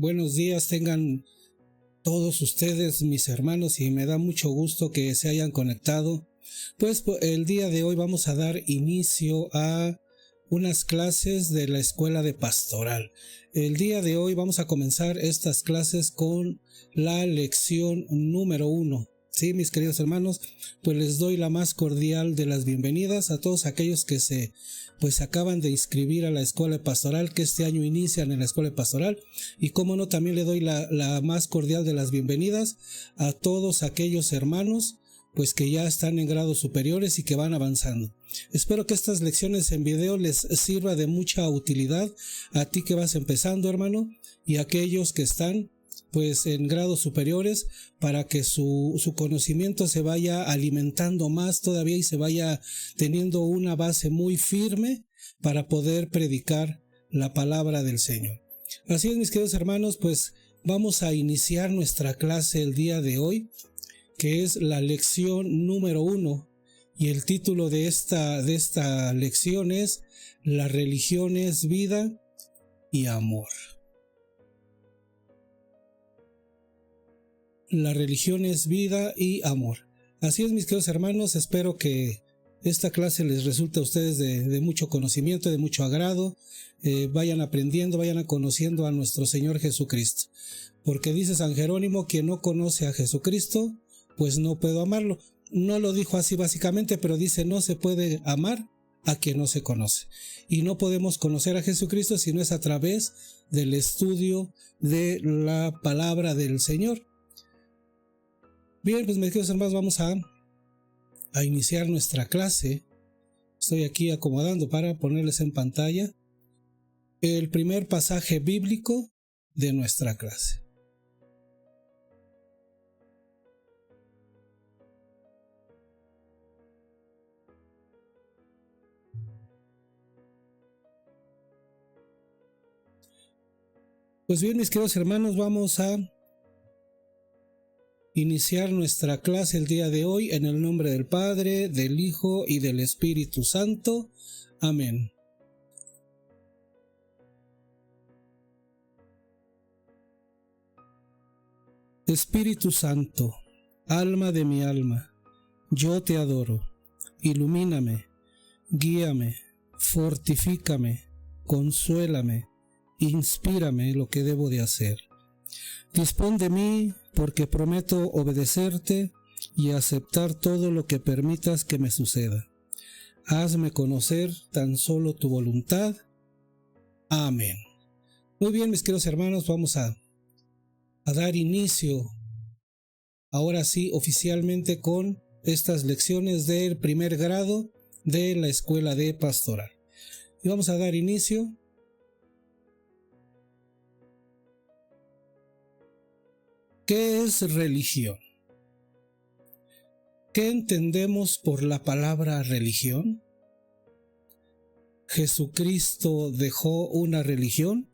Buenos días tengan todos ustedes, mis hermanos, y me da mucho gusto que se hayan conectado. Pues el día de hoy vamos a dar inicio a unas clases de la escuela de pastoral. El día de hoy vamos a comenzar estas clases con la lección número 1. Sí, mis queridos hermanos, pues les doy la más cordial de las bienvenidas a todos aquellos que se acaban de inscribir a la escuela de pastoral, que este año inician en la escuela de pastoral, y como no, también le doy la más cordial de las bienvenidas a todos aquellos hermanos pues que ya están en grados superiores y que van avanzando. Espero que estas lecciones en video les sirva de mucha utilidad a ti que vas empezando, hermano, y a aquellos que están pues en grados superiores, para que su conocimiento se vaya alimentando más todavía y se vaya teniendo una base muy firme para poder predicar la palabra del Señor. Así es, mis queridos hermanos, pues vamos a iniciar nuestra clase el día de hoy, que es la lección número 1, y el título de esta lección es La religión es vida y amor. La religión es vida y amor. Así es, mis queridos hermanos, espero que esta clase les resulte a ustedes de mucho conocimiento, de mucho agrado. Vayan aprendiendo, vayan conociendo a nuestro Señor Jesucristo. Porque dice San Jerónimo, quien no conoce a Jesucristo, pues no puedo amarlo. No lo dijo así básicamente, pero dice no se puede amar a quien no se conoce. Y no podemos conocer a Jesucristo si no es a través del estudio de la palabra del Señor. Bien, pues mis queridos hermanos, vamos a iniciar nuestra clase. Estoy aquí acomodando para ponerles en pantalla el primer pasaje bíblico de nuestra clase. Pues bien, mis queridos hermanos, vamos a iniciar nuestra clase el día de hoy en el nombre del Padre, del Hijo y del Espíritu Santo. Amén. Espíritu Santo, alma de mi alma, yo te adoro. Ilumíname, guíame, fortifícame, consuélame, inspírame lo que debo de hacer. Dispón de mí, porque prometo obedecerte y aceptar todo lo que permitas que me suceda. Hazme conocer tan solo tu voluntad. Amén. Muy bien, mis queridos hermanos, vamos a dar inicio, ahora sí, oficialmente con estas lecciones del primer grado de la escuela de pastoral. Y vamos a dar inicio. ¿Qué es religión? ¿Qué entendemos por la palabra religión? ¿Jesucristo dejó una religión?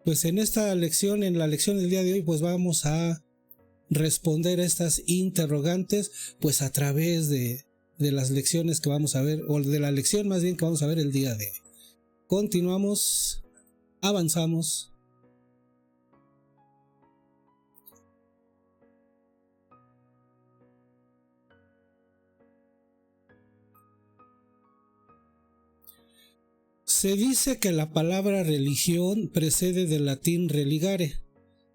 Pues en esta lección, en la lección del día de hoy, pues vamos a responder a estas interrogantes, pues a través de las lecciones que vamos a ver, o de la lección más bien que vamos a ver el día de hoy. Continuamos, avanzamos. Se dice que la palabra religión precede del latín religare,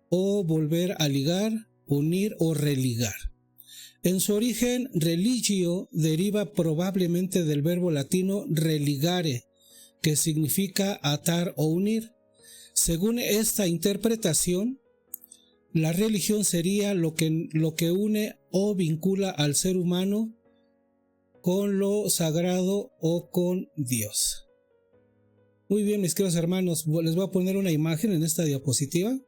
o volver a ligar, unir o religar. En su origen, religio deriva probablemente del verbo latino religare, que significa atar o unir. Según esta interpretación, la religión sería lo que une o vincula al ser humano con lo sagrado o con Dios. Muy bien, mis queridos hermanos, les voy a poner una imagen en esta diapositiva.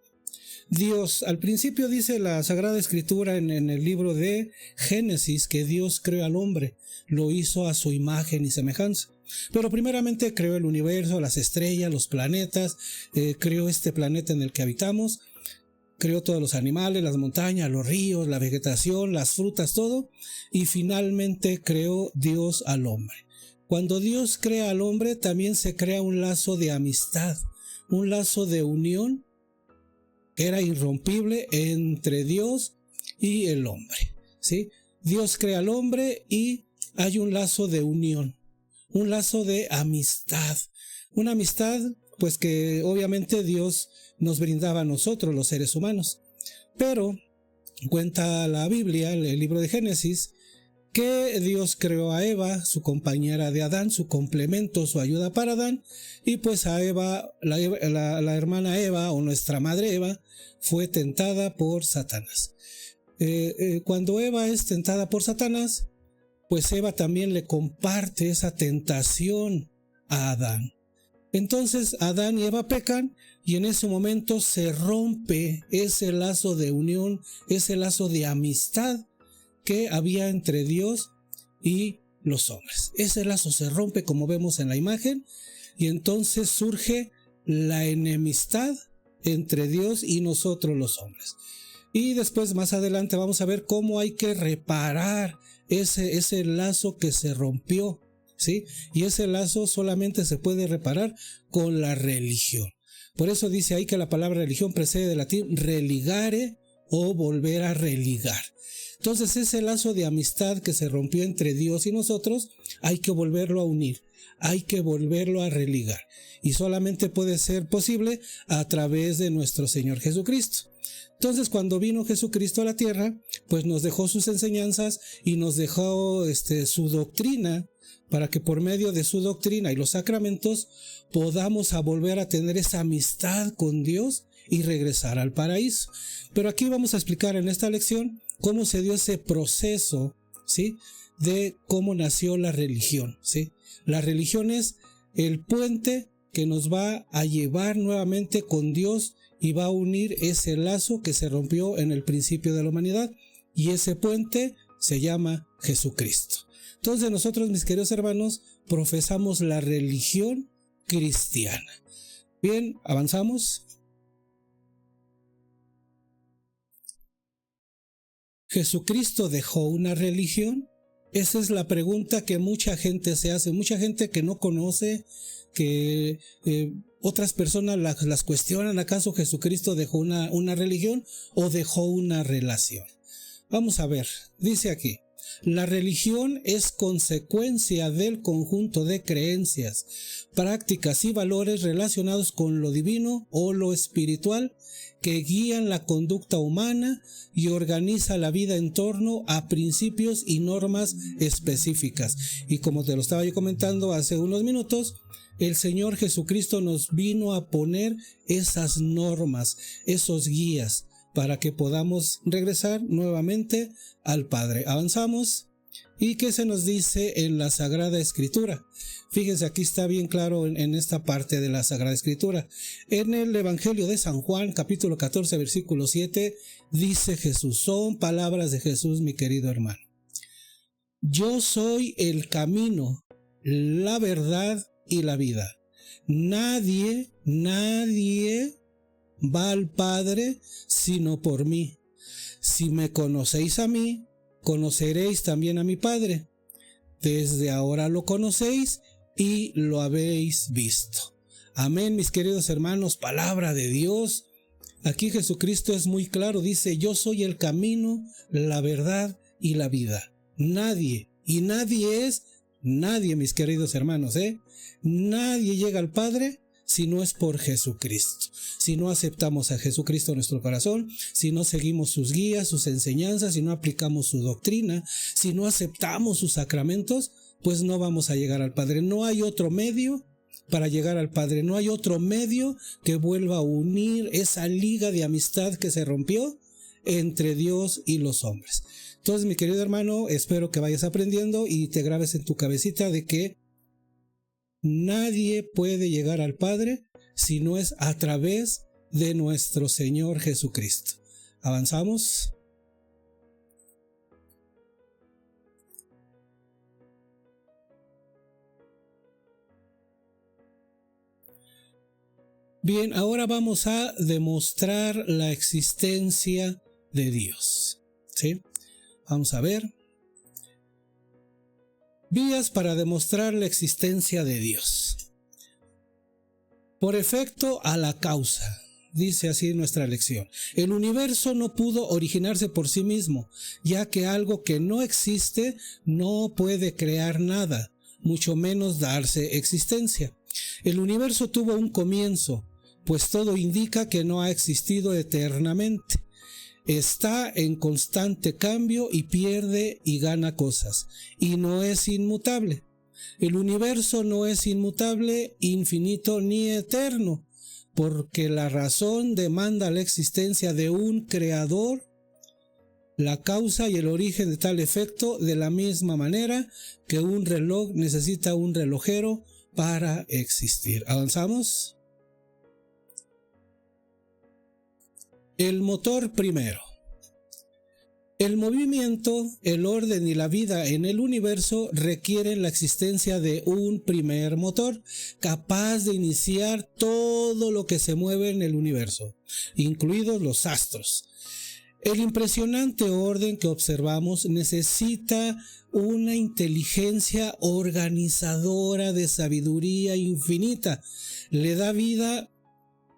Dios, al principio dice la Sagrada Escritura en el libro de Génesis que Dios creó al hombre, lo hizo a su imagen y semejanza. Pero primeramente creó el universo, las estrellas, los planetas, creó este planeta en el que habitamos, creó todos los animales, las montañas, los ríos, la vegetación, las frutas, todo, y finalmente creó Dios al hombre. Cuando Dios crea al hombre, también se crea un lazo de amistad, un lazo de unión que era irrompible entre Dios y el hombre, ¿sí? Dios crea al hombre y hay un lazo de unión, un lazo de amistad, una amistad pues que obviamente Dios nos brindaba a nosotros los seres humanos. Pero cuenta la Biblia, el libro de Génesis, que Dios creó a Eva, su compañera de Adán, su complemento, su ayuda para Adán, y pues a Eva, la hermana Eva o nuestra madre Eva, fue tentada por Satanás. Cuando Eva es tentada por Satanás, pues Eva también le comparte esa tentación a Adán. Entonces Adán y Eva pecan y en ese momento se rompe ese lazo de unión, ese lazo de amistad que había entre Dios y los hombres. Ese lazo se rompe como vemos en la imagen y entonces surge la enemistad entre Dios y nosotros los hombres. Y después más adelante vamos a ver cómo hay que reparar ese lazo que se rompió, ¿sí? Y ese lazo solamente se puede reparar con la religión. Por eso dice ahí que la palabra religión precede del latín religare o volver a religar. Entonces ese lazo de amistad que se rompió entre Dios y nosotros hay que volverlo a unir, hay que volverlo a religar. Y solamente puede ser posible a través de nuestro Señor Jesucristo. Entonces cuando vino Jesucristo a la tierra, pues nos dejó sus enseñanzas y nos dejó su doctrina, para que por medio de su doctrina y los sacramentos podamos volver a tener esa amistad con Dios y regresar al paraíso. Pero aquí vamos a explicar en esta lección cómo se dio ese proceso, ¿sí?, de cómo nació la religión, ¿sí? La religión es el puente que nos va a llevar nuevamente con Dios y va a unir ese lazo que se rompió en el principio de la humanidad, y ese puente se llama Jesucristo. Entonces nosotros, mis queridos hermanos, profesamos la religión cristiana. Bien, avanzamos. ¿Jesucristo dejó una religión? Esa es la pregunta que mucha gente se hace, mucha gente que no conoce, que otras personas las cuestionan. ¿Acaso Jesucristo dejó una religión o dejó una relación? Vamos a ver, dice aquí: la religión es consecuencia del conjunto de creencias, prácticas y valores relacionados con lo divino o lo espiritual que guían la conducta humana y organiza la vida en torno a principios y normas específicas. Y como te lo estaba yo comentando hace unos minutos, el Señor Jesucristo nos vino a poner esas normas, esos guías, para que podamos regresar nuevamente al Padre. Avanzamos. ¿Y qué se nos dice en la Sagrada Escritura? Fíjense, aquí está bien claro en esta parte de la Sagrada Escritura. En el Evangelio de San Juan, capítulo 14, versículo 7, dice Jesús, son palabras de Jesús, mi querido hermano: yo soy el camino, la verdad y la vida. Nadie va al Padre sino por mí. Si me conocéis a mí, conoceréis también a mi Padre. Desde ahora lo conocéis y lo habéis visto. Amén, mis queridos hermanos, palabra de Dios. Aquí Jesucristo es muy claro, dice: yo soy el camino, la verdad y la vida. Nadie, y nadie es nadie, mis queridos hermanos, nadie llega al Padre si no es por Jesucristo. Si no aceptamos a Jesucristo en nuestro corazón, si no seguimos sus guías, sus enseñanzas, si no aplicamos su doctrina, si no aceptamos sus sacramentos, pues no vamos a llegar al Padre. No hay otro medio para llegar al Padre, no hay otro medio que vuelva a unir esa liga de amistad que se rompió entre Dios y los hombres. Entonces, mi querido hermano, espero que vayas aprendiendo y te grabes en tu cabecita de que nadie puede llegar al Padre si no es a través de nuestro Señor Jesucristo. ¿Avanzamos? Bien, ahora vamos a demostrar la existencia de Dios, ¿sí? Vamos a ver. Vías para demostrar la existencia de Dios. Por efecto a la causa. dice así nuestra lección. El universo no pudo originarse por sí mismo, ya que algo que no existe no puede crear nada, mucho menos darse existencia. El universo tuvo un comienzo, pues todo indica que no ha existido eternamente. Está en constante cambio y pierde y gana cosas, y no es inmutable. El universo no es inmutable, infinito ni eterno, porque la razón demanda la existencia de un creador, la causa y el origen de tal efecto, de la misma manera que un reloj necesita un relojero para existir. ¿Avanzamos? El motor primero. El movimiento, el orden y la vida en el universo requieren la existencia de un primer motor capaz de iniciar todo lo que se mueve en el universo, incluidos los astros. El impresionante orden que observamos necesita una inteligencia organizadora de sabiduría infinita. Le da vida.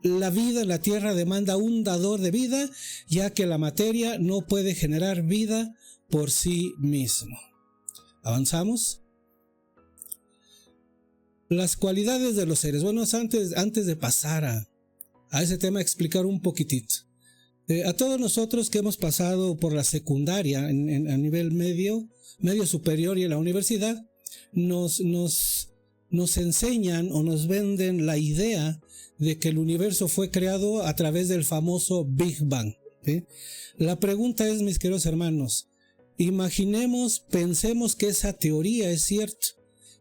La tierra demanda un dador de vida, ya que la materia no puede generar vida por sí mismo. ¿Avanzamos? Las cualidades de los seres. Bueno, antes de pasar a ese tema, explicar un poquitito. A todos nosotros que hemos pasado por la secundaria a nivel medio superior y en la universidad, nos enseñan o nos venden la idea de que el universo fue creado a través del famoso Big Bang, ¿sí? La pregunta es, mis queridos hermanos, pensemos que esa teoría es cierta,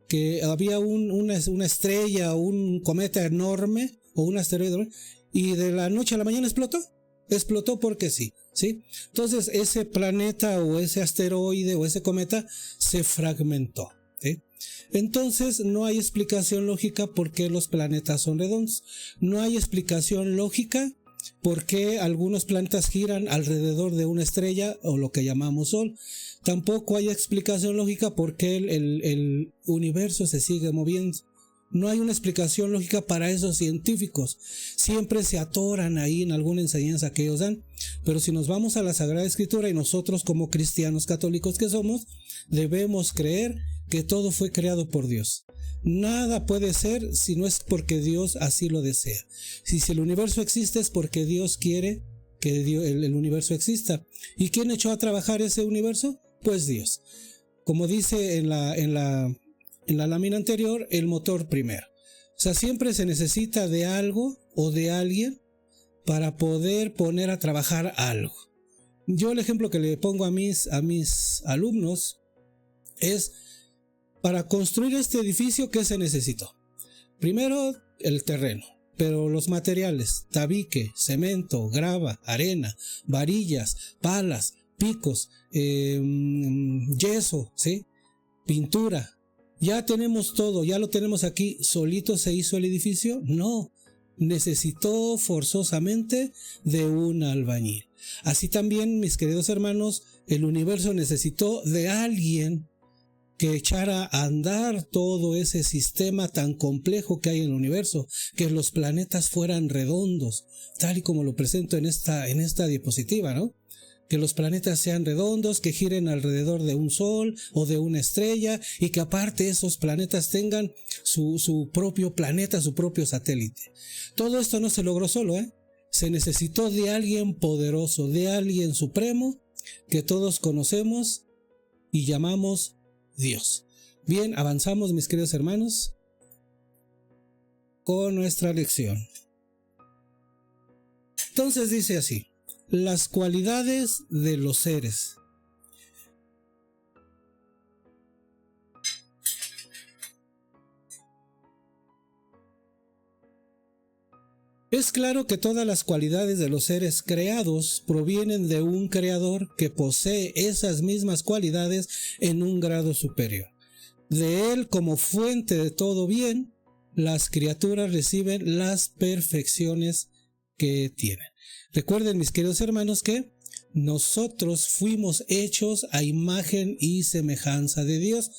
que había una estrella o un cometa enorme o un asteroide y de la noche a la mañana explotó porque sí. Entonces ese planeta o ese asteroide o ese cometa se fragmentó, ¿sí? Entonces no hay explicación lógica por qué los planetas son redondos. No hay explicación lógica por qué algunos planetas giran alrededor de una estrella o lo que llamamos Sol. Tampoco hay explicación lógica por qué el universo se sigue moviendo. No hay una explicación lógica para esos científicos. Siempre se atoran ahí en alguna enseñanza que ellos dan. Pero si nos vamos a la Sagrada Escritura y nosotros como cristianos católicos que somos, debemos creer que todo fue creado por Dios. Nada puede ser si no es porque Dios así lo desea. Si el universo existe es porque Dios quiere que el universo exista. ¿Y quién echó a trabajar ese universo? Pues Dios. Como dice en la lámina anterior, el motor primero. O sea, siempre se necesita de algo o de alguien para poder poner a trabajar algo. Yo el ejemplo que le pongo a mis alumnos es: para construir este edificio, ¿qué se necesitó? Primero, el terreno, pero los materiales: tabique, cemento, grava, arena, varillas, palas, picos, yeso, ¿sí? Pintura. Ya tenemos todo, ya lo tenemos aquí. ¿Solito se hizo el edificio? No, necesitó forzosamente de un albañil. Así también, mis queridos hermanos, el universo necesitó de alguien que echara a andar todo ese sistema tan complejo que hay en el universo, que los planetas fueran redondos, tal y como lo presento en esta diapositiva, ¿no? Que los planetas sean redondos, que giren alrededor de un sol o de una estrella, y que aparte esos planetas tengan su propio planeta, su propio satélite. Todo esto no se logró solo, Se necesitó de alguien poderoso, de alguien supremo, que todos conocemos y llamamos Dios. Bien, avanzamos, mis queridos hermanos, con nuestra lección. Entonces dice así: las cualidades de los seres. Es claro que todas las cualidades de los seres creados provienen de un creador que posee esas mismas cualidades en un grado superior. De él, como fuente de todo bien, las criaturas reciben las perfecciones que tienen. Recuerden, mis queridos hermanos, que nosotros fuimos hechos a imagen y semejanza de Dios.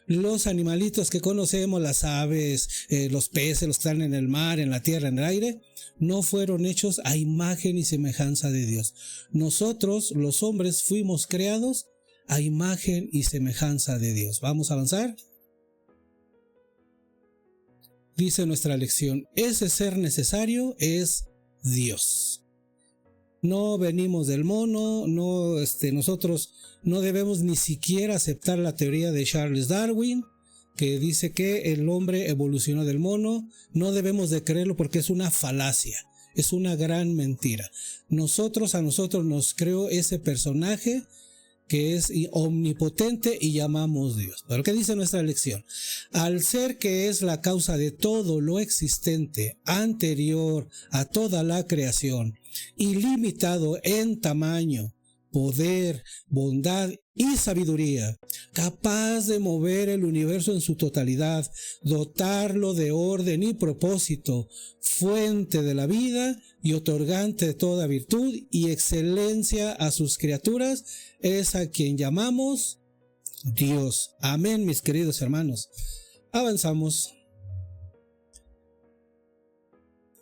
Los animalitos que conocemos, las aves, los peces, los que están en el mar, en la tierra, en el aire, no fueron hechos a imagen y semejanza de Dios. Nosotros, los hombres, fuimos creados a imagen y semejanza de Dios. ¿Vamos a avanzar? Dice nuestra lección, ese ser necesario es Dios. No venimos del mono, nosotros no debemos ni siquiera aceptar la teoría de Charles Darwin, que dice que el hombre evolucionó del mono. No debemos de creerlo porque es una falacia, es una gran mentira. A nosotros nos creó ese personaje que es omnipotente y llamamos Dios. Pero ¿qué dice nuestra lección? Al ser que es la causa de todo lo existente, anterior a toda la creación, ilimitado en tamaño, poder, bondad y sabiduría, capaz de mover el universo en su totalidad, dotarlo de orden y propósito, fuente de la vida y otorgante de toda virtud y excelencia a sus criaturas, es a quien llamamos Dios. Amén, mis queridos hermanos. Avanzamos.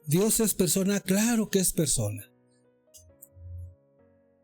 ¿Dios es persona? Claro que es persona.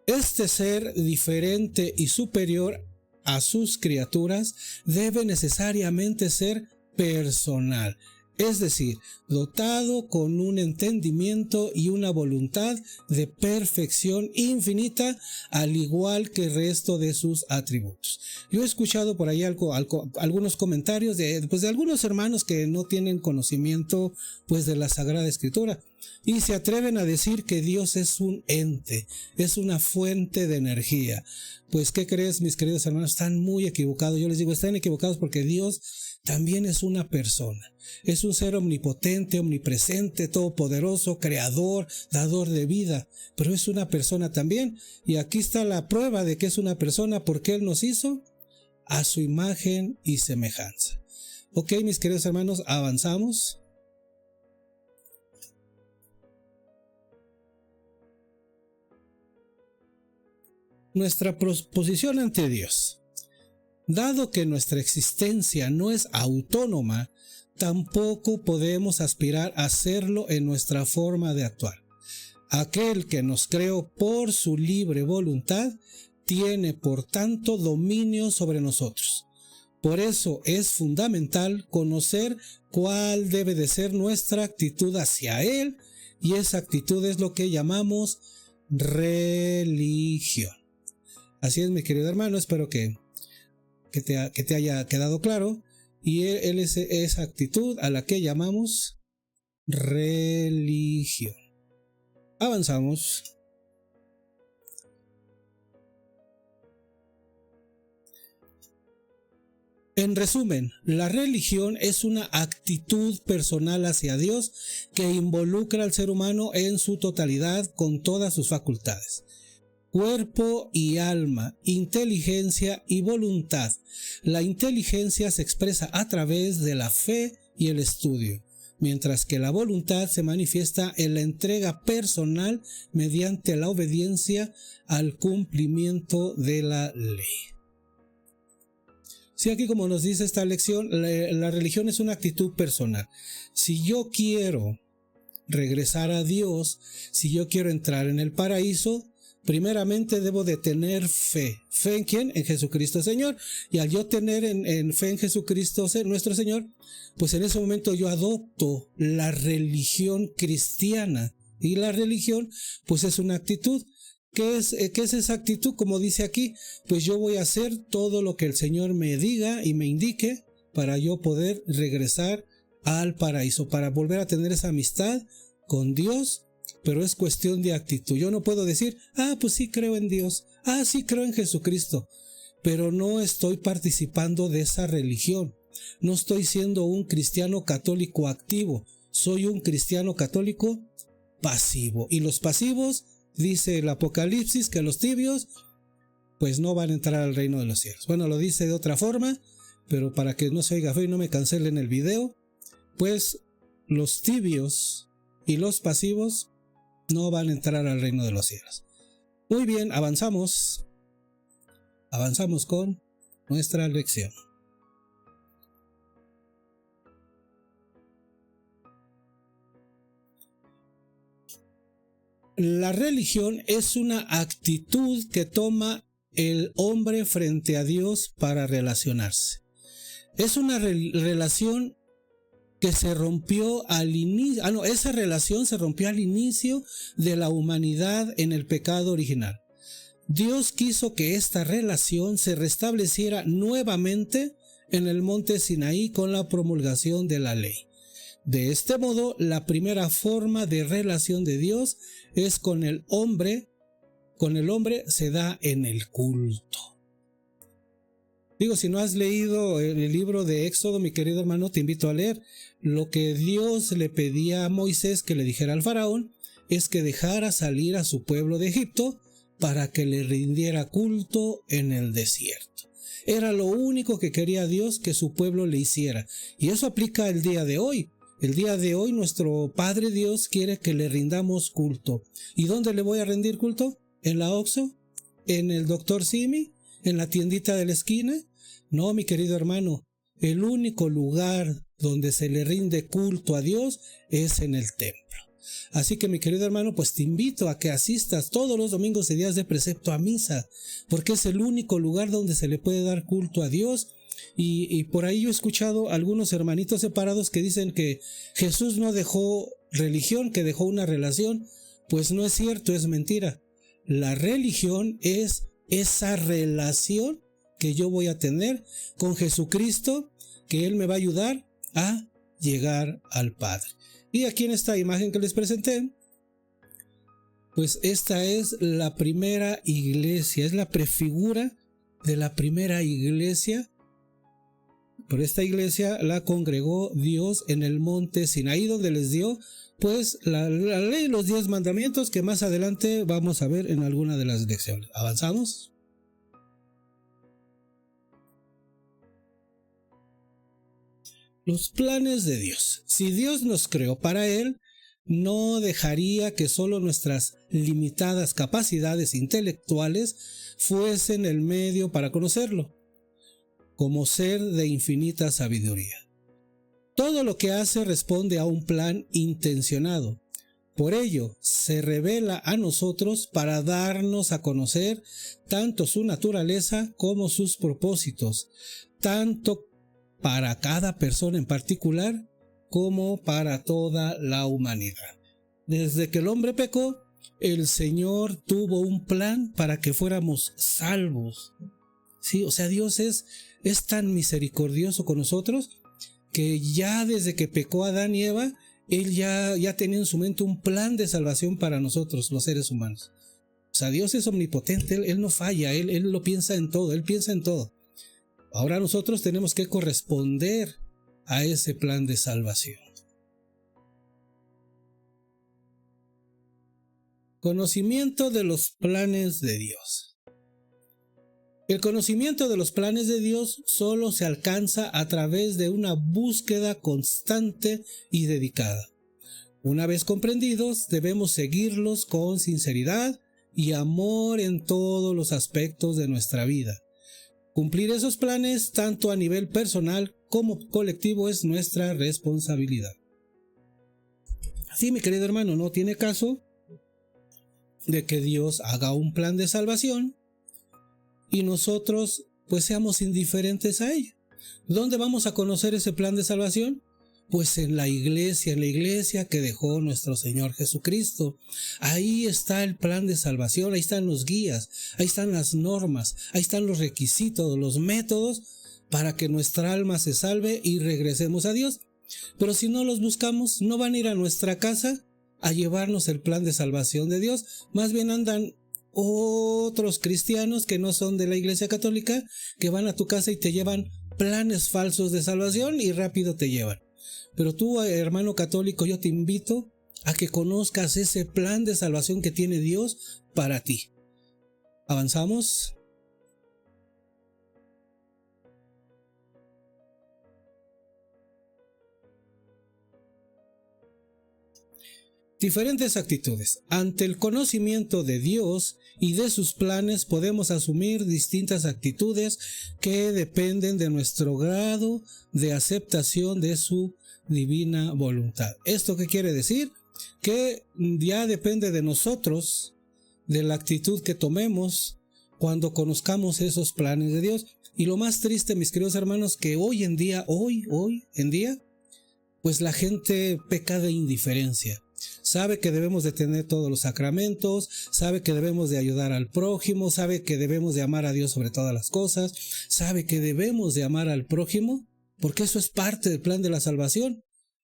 Este ser diferente y superior a sus criaturas debe necesariamente ser personal, es decir, dotado con un entendimiento y una voluntad de perfección infinita, al igual que el resto de sus atributos. Yo he escuchado por ahí algunos comentarios de algunos hermanos que no tienen conocimiento de la Sagrada Escritura y se atreven a decir que Dios es un ente, es una fuente de energía. Pues, ¿qué crees, mis queridos hermanos? Están muy equivocados. Yo les digo, están equivocados porque Dios también es una persona. Es un ser omnipotente, omnipresente, todopoderoso, creador, dador de vida. Pero es una persona también. Y aquí está la prueba de que es una persona, porque Él nos hizo a su imagen y semejanza. Ok, mis queridos hermanos, avanzamos. Nuestra posición ante Dios. Dado que nuestra existencia no es autónoma, tampoco podemos aspirar a hacerlo en nuestra forma de actuar. Aquel que nos creó por su libre voluntad tiene, por tanto, dominio sobre nosotros. Por eso es fundamental conocer cuál debe de ser nuestra actitud hacia Él, y esa actitud es lo que llamamos religión. Así es, mi querido hermano, espero que te haya quedado claro. Y él es esa actitud a la que llamamos religión. Avanzamos. En resumen, la religión es una actitud personal hacia Dios que involucra al ser humano en su totalidad con todas sus facultades. Cuerpo y alma, inteligencia y voluntad. La inteligencia se expresa a través de la fe y el estudio, mientras que la voluntad se manifiesta en la entrega personal mediante la obediencia al cumplimiento de la ley. Sí, aquí como nos dice esta lección, la religión es una actitud personal. Si yo quiero regresar a Dios, si yo quiero entrar en el paraíso, primeramente debo de tener fe. ¿Fe en quién? En Jesucristo Señor. Y al yo tener en fe en Jesucristo nuestro Señor, pues en ese momento yo adopto la religión cristiana. Y la religión, pues es una actitud. ¿Qué es esa actitud? Como dice aquí, pues yo voy a hacer todo lo que el Señor me diga y me indique para yo poder regresar al paraíso, para volver a tener esa amistad con Dios. Pero es cuestión de actitud. Yo no puedo decir, pues sí creo en Dios, sí creo en Jesucristo, pero no estoy participando de esa religión. No estoy siendo un cristiano católico activo, soy un cristiano católico pasivo. Y los pasivos, dice el Apocalipsis, que los tibios, pues no van a entrar al reino de los cielos. Bueno, lo dice de otra forma, pero para que no se oiga feo y no me cancelen el video, pues los tibios y los pasivos no van a entrar al reino de los cielos. Muy bien, avanzamos. Avanzamos con nuestra lección. La religión es una actitud que toma el hombre frente a Dios para relacionarse. Es una relación que se rompió al inicio, esa relación se rompió al inicio de la humanidad en el pecado original. Dios quiso que esta relación se restableciera nuevamente en el monte Sinaí con la promulgación de la ley. De este modo, la primera forma de relación de Dios es con el hombre se da en el culto. Digo, si no has leído el libro de Éxodo, mi querido hermano, te invito a leer. Lo que Dios le pedía a Moisés que le dijera al faraón es que dejara salir a su pueblo de Egipto para que le rindiera culto en el desierto. Era lo único que quería Dios que su pueblo le hiciera. Y eso aplica el día de hoy. El día de hoy nuestro Padre Dios quiere que le rindamos culto. ¿Y dónde le voy a rendir culto? ¿En la Oxxo? ¿En el Dr. Simi? ¿En la tiendita de la esquina? No, mi querido hermano, el único lugar donde se le rinde culto a Dios es en el templo. Así que, mi querido hermano, pues te invito a que asistas todos los domingos y días de precepto a misa, porque es el único lugar donde se le puede dar culto a Dios. Y por ahí yo he escuchado a algunos hermanitos separados que dicen que Jesús no dejó religión, que dejó una relación. Pues no es cierto, es mentira. La religión es esa relación que yo voy a tener con Jesucristo, que Él me va a ayudar a llegar al Padre. Y aquí en esta imagen que les presenté, pues esta es la primera iglesia, es la prefigura de la primera iglesia. Por esta iglesia la congregó Dios en el monte Sinaí, donde les dio pues la ley, los 10 mandamientos, que más adelante vamos a ver en alguna de las lecciones. ¿Avanzamos? Los planes de Dios. Si Dios nos creó para Él, no dejaría que solo nuestras limitadas capacidades intelectuales fuesen el medio para conocerlo, como ser de infinita sabiduría. Todo lo que hace responde a un plan intencionado. Por ello, se revela a nosotros para darnos a conocer tanto su naturaleza como sus propósitos, tanto para cada persona en particular como para toda la humanidad. Desde que el hombre pecó, el Señor tuvo un plan para que fuéramos salvos. Sí, o sea, Dios es tan misericordioso con nosotros que ya desde que pecó Adán y Eva, Él ya tenía en su mente un plan de salvación para nosotros, los seres humanos. O sea, Dios es omnipotente, Él no falla, Él lo piensa en todo, Él piensa en todo. Ahora nosotros tenemos que corresponder a ese plan de salvación. Conocimiento de los planes de Dios. El conocimiento de los planes de Dios solo se alcanza a través de una búsqueda constante y dedicada. Una vez comprendidos, debemos seguirlos con sinceridad y amor en todos los aspectos de nuestra vida. Cumplir esos planes, tanto a nivel personal como colectivo, es nuestra responsabilidad. Así, mi querido hermano, no tiene caso de que Dios haga un plan de salvación y nosotros pues seamos indiferentes a ello. ¿Dónde vamos a conocer ese plan de salvación? Pues en la iglesia que dejó nuestro Señor Jesucristo. Ahí está el plan de salvación, ahí están los guías, ahí están las normas, ahí están los requisitos, los métodos para que nuestra alma se salve y regresemos a Dios. Pero si no los buscamos, no van a ir a nuestra casa a llevarnos el plan de salvación de Dios. Más bien andan otros cristianos que no son de la Iglesia Católica, que van a tu casa y te llevan planes falsos de salvación y rápido te llevan. Pero tú, hermano católico, yo te invito a que conozcas ese plan de salvación que tiene Dios para ti. ¿Avanzamos? Diferentes actitudes. Ante el conocimiento de Dios y de sus planes podemos asumir distintas actitudes que dependen de nuestro grado de aceptación de su divina voluntad. ¿Esto qué quiere decir? que ya depende de nosotros, de la actitud que tomemos cuando conozcamos esos planes de Dios. Y lo más triste, mis queridos hermanos, que hoy en día, pues la gente peca de indiferencia. Sabe que debemos de tener todos los sacramentos, sabe que debemos de ayudar al prójimo, sabe que debemos de amar a Dios sobre todas las cosas, sabe que debemos de amar al prójimo, porque eso es parte del plan de la salvación.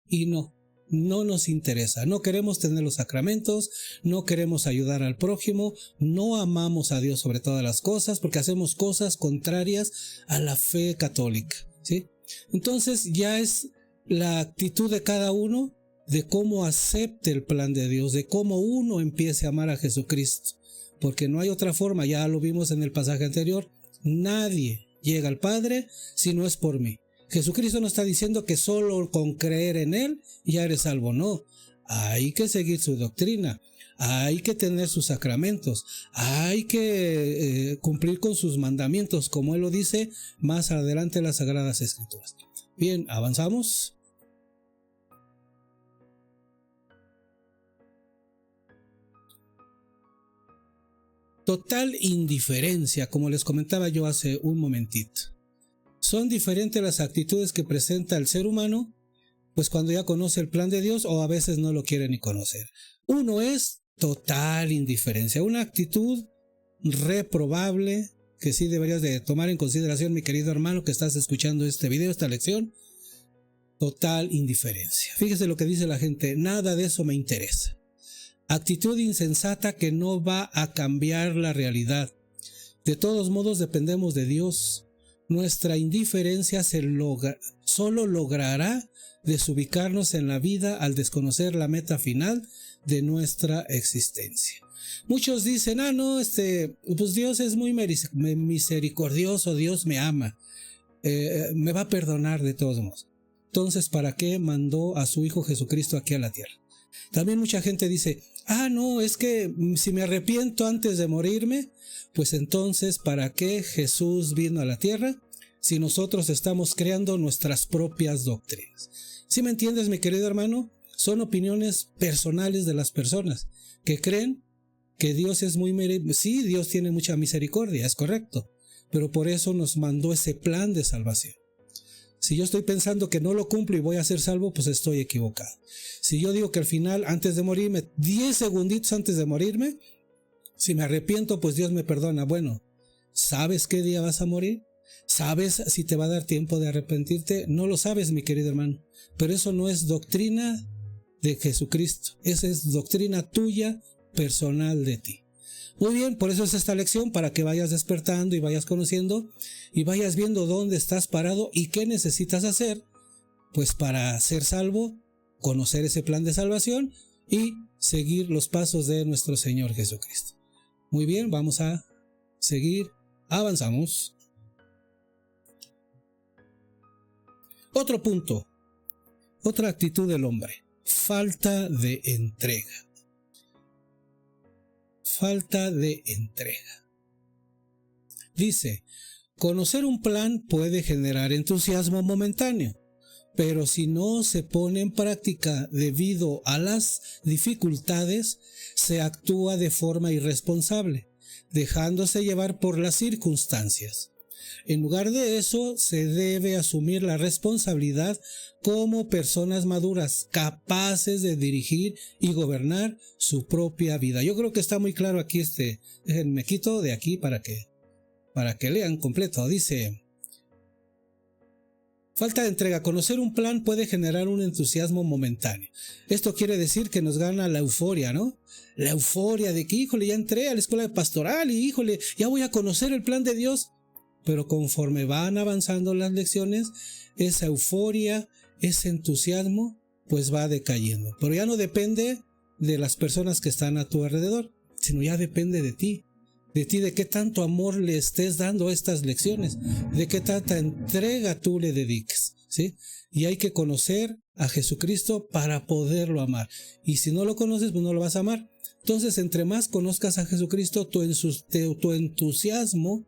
Y no nos interesa, no queremos tener los sacramentos, no queremos ayudar al prójimo, no amamos a Dios sobre todas las cosas, porque hacemos cosas contrarias a la fe católica, ¿sí? Entonces ya es la actitud de cada uno de cómo acepte el plan de Dios, de cómo uno empiece a amar a Jesucristo, porque no hay otra forma, ya lo vimos en el pasaje anterior, nadie llega al Padre si no es por mí. Jesucristo no está diciendo que solo con creer en Él ya eres salvo, no, hay que seguir su doctrina, hay que tener sus sacramentos, hay que cumplir con sus mandamientos, como Él lo dice más adelante en las Sagradas Escrituras. Bien, avanzamos. Total indiferencia, como les comentaba yo hace un momentito. Son diferentes las actitudes que presenta el ser humano, pues cuando ya conoce el plan de Dios o a veces no lo quiere ni conocer. Uno es total indiferencia, una actitud reprobable que sí deberías de tomar en consideración, mi querido hermano que estás escuchando este video, esta lección. Total indiferencia. Fíjese lo que dice la gente, nada de eso me interesa. Actitud insensata que no va a cambiar la realidad. De todos modos dependemos de Dios. Nuestra indiferencia solo logrará desubicarnos en la vida al desconocer la meta final de nuestra existencia. Muchos dicen, pues Dios es muy misericordioso, Dios me ama, me va a perdonar de todos modos. Entonces, ¿para qué mandó a su Hijo Jesucristo aquí a la tierra? También mucha gente dice, es que si me arrepiento antes de morirme, pues entonces, ¿para qué Jesús vino a la tierra si nosotros estamos creando nuestras propias doctrinas? ¿Sí me entiendes, mi querido hermano? Son opiniones personales de las personas que creen que Dios es sí, Dios tiene mucha misericordia, es correcto, pero por eso nos mandó ese plan de salvación. Si yo estoy pensando que no lo cumplo y voy a ser salvo, pues estoy equivocado. Si yo digo que al final, antes de morirme, 10 segunditos antes de morirme, si me arrepiento, pues Dios me perdona. Bueno, ¿sabes qué día vas a morir? ¿Sabes si te va a dar tiempo de arrepentirte? No lo sabes, mi querido hermano. Pero eso no es doctrina de Jesucristo. Esa es doctrina tuya, personal de ti. Muy bien, por eso es esta lección, para que vayas despertando y vayas conociendo y vayas viendo dónde estás parado y qué necesitas hacer, pues para ser salvo, conocer ese plan de salvación y seguir los pasos de nuestro Señor Jesucristo. Muy bien, vamos a seguir, avanzamos. Otro punto, otra actitud del hombre, falta de entrega. Falta de entrega. Dice, conocer un plan puede generar entusiasmo momentáneo, pero si no se pone en práctica debido a las dificultades, se actúa de forma irresponsable, dejándose llevar por las circunstancias. En lugar de eso, se debe asumir la responsabilidad como personas maduras, capaces de dirigir y gobernar su propia vida. Yo creo que está muy claro aquí me quito de aquí para que lean completo. Dice, falta de entrega. Conocer un plan puede generar un entusiasmo momentáneo. Esto quiere decir que nos gana la euforia, ¿no? La euforia de que, híjole, ya entré a la escuela pastoral y, híjole, ya voy a conocer el plan de Dios. Pero conforme van avanzando las lecciones, esa euforia, ese entusiasmo, pues va decayendo. Pero ya no depende de las personas que están a tu alrededor, sino ya depende de ti, de qué tanto amor le estés dando a estas lecciones, de qué tanta entrega tú le dediques, ¿sí? Y hay que conocer a Jesucristo para poderlo amar. Y si no lo conoces, pues no lo vas a amar. Entonces, entre más conozcas a Jesucristo, tu entusiasmo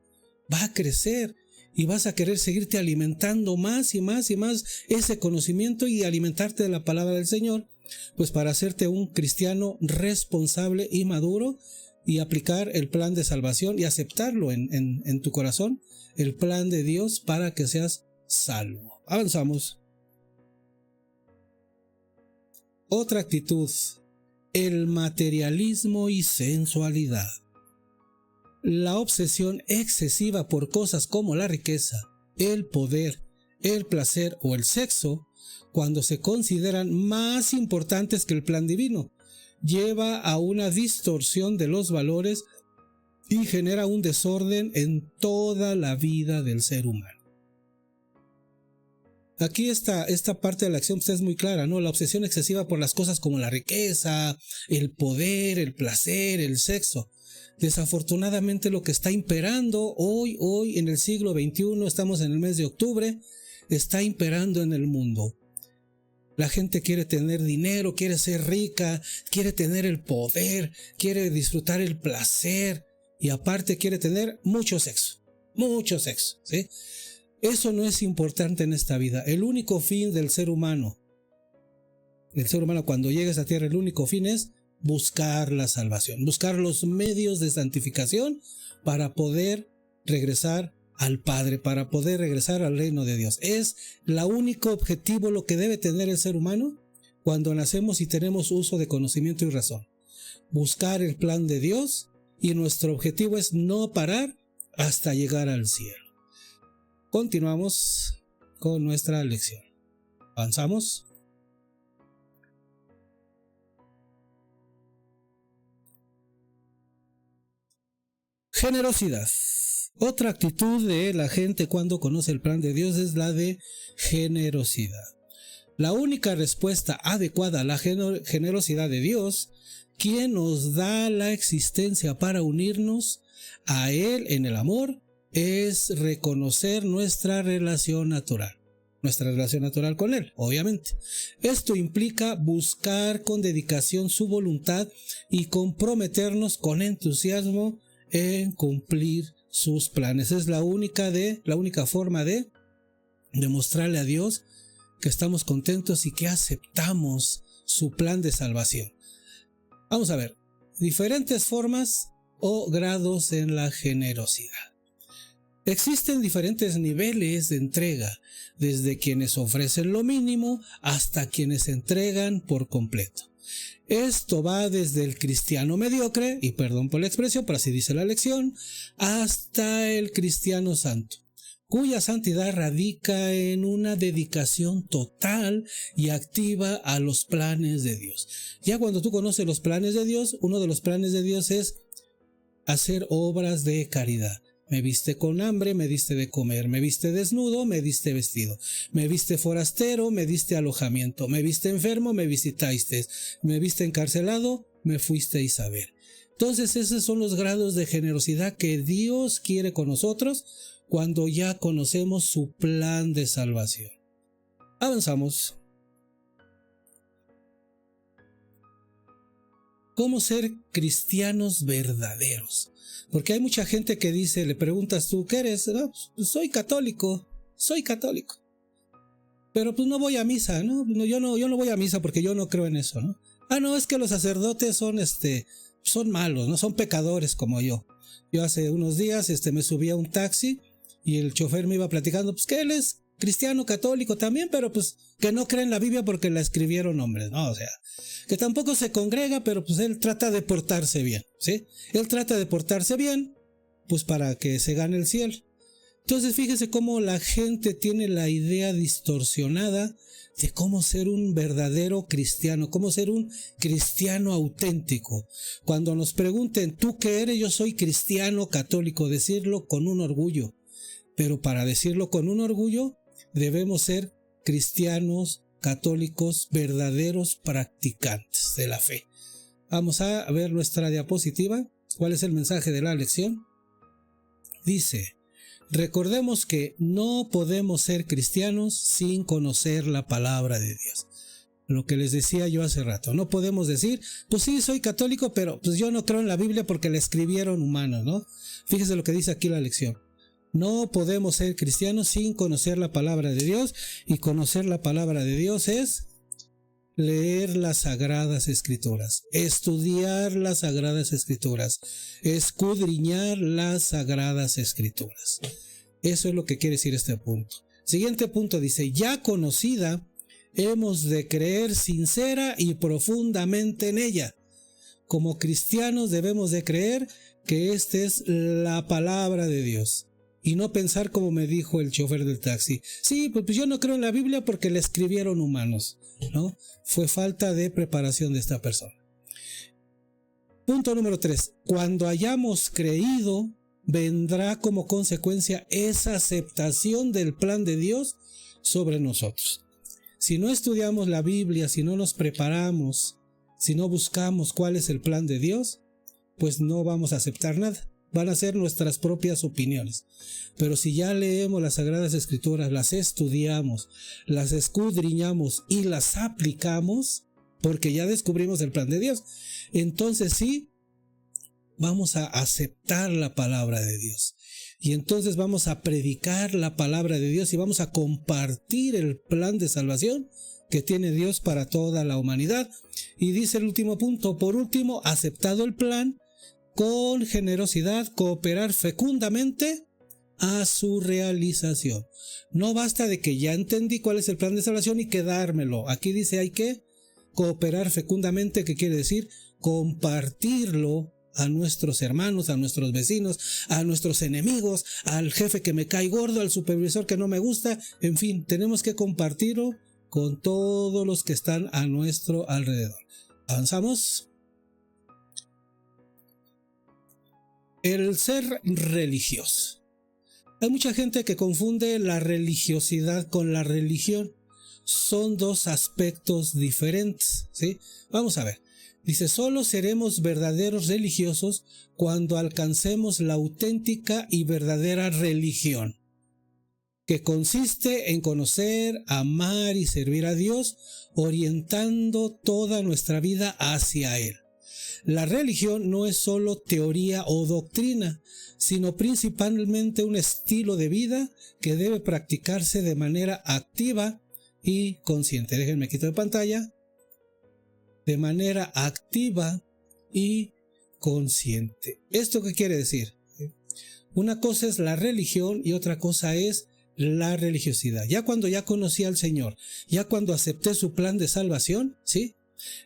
va a crecer y vas a querer seguirte alimentando más y más y más ese conocimiento y alimentarte de la palabra del Señor, Pues para hacerte un cristiano responsable y maduro y aplicar el plan de salvación y aceptarlo en tu corazón, el plan de Dios para que seas salvo. Avanzamos. Otra actitud, el materialismo y sensualidad. La obsesión excesiva por cosas como la riqueza, el poder, el placer o el sexo, cuando se consideran más importantes que el plan divino, lleva a una distorsión de los valores y genera un desorden en toda la vida del ser humano. Aquí esta parte de la acción es muy clara, ¿no? La obsesión excesiva por las cosas como la riqueza, el poder, el placer, el sexo. Desafortunadamente lo que está imperando hoy en el siglo XXI, estamos en el mes de octubre, está imperando en el mundo. La gente quiere tener dinero, quiere ser rica, quiere tener el poder, quiere disfrutar el placer y aparte quiere tener mucho sexo, ¿sí? Eso no es importante en esta vida. El único fin del ser humano, cuando llega a esta tierra, el único fin es buscar la salvación, buscar los medios de santificación para poder regresar al Padre, para poder regresar al reino de Dios. Es el único objetivo lo que debe tener el ser humano cuando nacemos y tenemos uso de conocimiento y razón. Buscar el plan de Dios y nuestro objetivo es no parar hasta llegar al cielo. Continuamos con nuestra lección. Avanzamos. Generosidad. Otra actitud de la gente cuando conoce el plan de Dios es la de generosidad. La única respuesta adecuada a la generosidad de Dios, quien nos da la existencia para unirnos a Él en el amor, es reconocer nuestra relación natural con Él, obviamente. Esto implica buscar con dedicación su voluntad y comprometernos con entusiasmo en cumplir sus planes. Es la única forma de demostrarle a Dios que estamos contentos y que aceptamos su plan de salvación. Vamos a ver, diferentes formas o grados en la generosidad. Existen diferentes niveles de entrega, desde quienes ofrecen lo mínimo hasta quienes entregan por completo. Esto va desde el cristiano mediocre, y perdón por la expresión, pero así dice la lección, hasta el cristiano santo, cuya santidad radica en una dedicación total y activa a los planes de Dios. Ya cuando tú conoces los planes de Dios, uno de los planes de Dios es hacer obras de caridad. Me viste con hambre, me diste de comer, me viste desnudo, me diste vestido, me viste forastero, me diste alojamiento, me viste enfermo, me visitaste, me viste encarcelado, me fuisteis a ver. Entonces esos son los grados de generosidad que Dios quiere con nosotros cuando ya conocemos su plan de salvación. Avanzamos. ¿Cómo ser cristianos verdaderos? Porque hay mucha gente que dice, le preguntas tú, ¿qué eres? No, pues soy católico. Pero pues no voy a misa, ¿no? Yo no voy a misa porque yo no creo en eso, ¿no? No, es que los sacerdotes son malos, ¿no? Son pecadores como yo. Yo hace unos días me subí a un taxi y el chofer me iba platicando, pues que él es cristiano católico también, pero pues que no cree en la Biblia porque la escribieron hombres, ¿no? O sea, que tampoco se congrega, pero pues él trata de portarse bien, ¿sí? Él trata de portarse bien, pues para que se gane el cielo. Entonces fíjese cómo la gente tiene la idea distorsionada de cómo ser un verdadero cristiano, cómo ser un cristiano auténtico. Cuando nos pregunten, ¿tú qué eres? Yo soy cristiano católico, decirlo con un orgullo. Pero para decirlo con un orgullo, debemos ser cristianos católicos verdaderos practicantes de la fe. Vamos a ver nuestra diapositiva. ¿Cuál es el mensaje de la lección? Dice, recordemos que no podemos ser cristianos sin conocer la palabra de Dios. Lo que les decía yo hace rato, no podemos decir, pues sí, soy católico, pero pues yo no creo en la Biblia porque la escribieron humanos, ¿no? Fíjese lo que dice aquí la lección. No podemos ser cristianos sin conocer la palabra de Dios, y conocer la palabra de Dios es leer las Sagradas Escrituras, estudiar las Sagradas Escrituras, escudriñar las Sagradas Escrituras. Eso es lo que quiere decir este punto. Siguiente punto dice, ya conocida, hemos de creer sincera y profundamente en ella. Como cristianos debemos de creer que esta es la palabra de Dios. Y no pensar como me dijo el chofer del taxi. Sí, pues yo no creo en la Biblia porque la escribieron humanos, ¿no? Fue falta de preparación de esta persona. Punto número 3. Cuando hayamos creído, vendrá como consecuencia esa aceptación del plan de Dios sobre nosotros. Si no estudiamos la Biblia, si no nos preparamos, si no buscamos cuál es el plan de Dios, pues no vamos a aceptar nada. Van a ser nuestras propias opiniones. Pero si ya leemos las Sagradas Escrituras, las estudiamos, las escudriñamos y las aplicamos, porque ya descubrimos el plan de Dios, entonces sí, vamos a aceptar la palabra de Dios. Y entonces vamos a predicar la palabra de Dios y vamos a compartir el plan de salvación que tiene Dios para toda la humanidad. Y dice el último punto, por último, aceptado el plan, con generosidad, cooperar fecundamente a su realización. No basta de que ya entendí cuál es el plan de salvación y quedármelo. Aquí dice hay que cooperar fecundamente, que quiere decir compartirlo a nuestros hermanos, a nuestros vecinos, a nuestros enemigos, al jefe que me cae gordo, al supervisor que no me gusta. En fin, tenemos que compartirlo con todos los que están a nuestro alrededor. ¿Avanzamos? El ser religioso. Hay mucha gente que confunde la religiosidad con la religión. Son dos aspectos diferentes, ¿sí? Vamos a ver. Dice, solo seremos verdaderos religiosos cuando alcancemos la auténtica y verdadera religión, que consiste en conocer, amar y servir a Dios, orientando toda nuestra vida hacia Él. La religión no es solo teoría o doctrina, sino principalmente un estilo de vida que debe practicarse de manera activa y consciente. Déjenme quitar de pantalla. De manera activa y consciente. ¿Esto qué quiere decir? Una cosa es la religión y otra cosa es la religiosidad. Ya cuando ya conocí al Señor, ya cuando acepté su plan de salvación, ¿sí?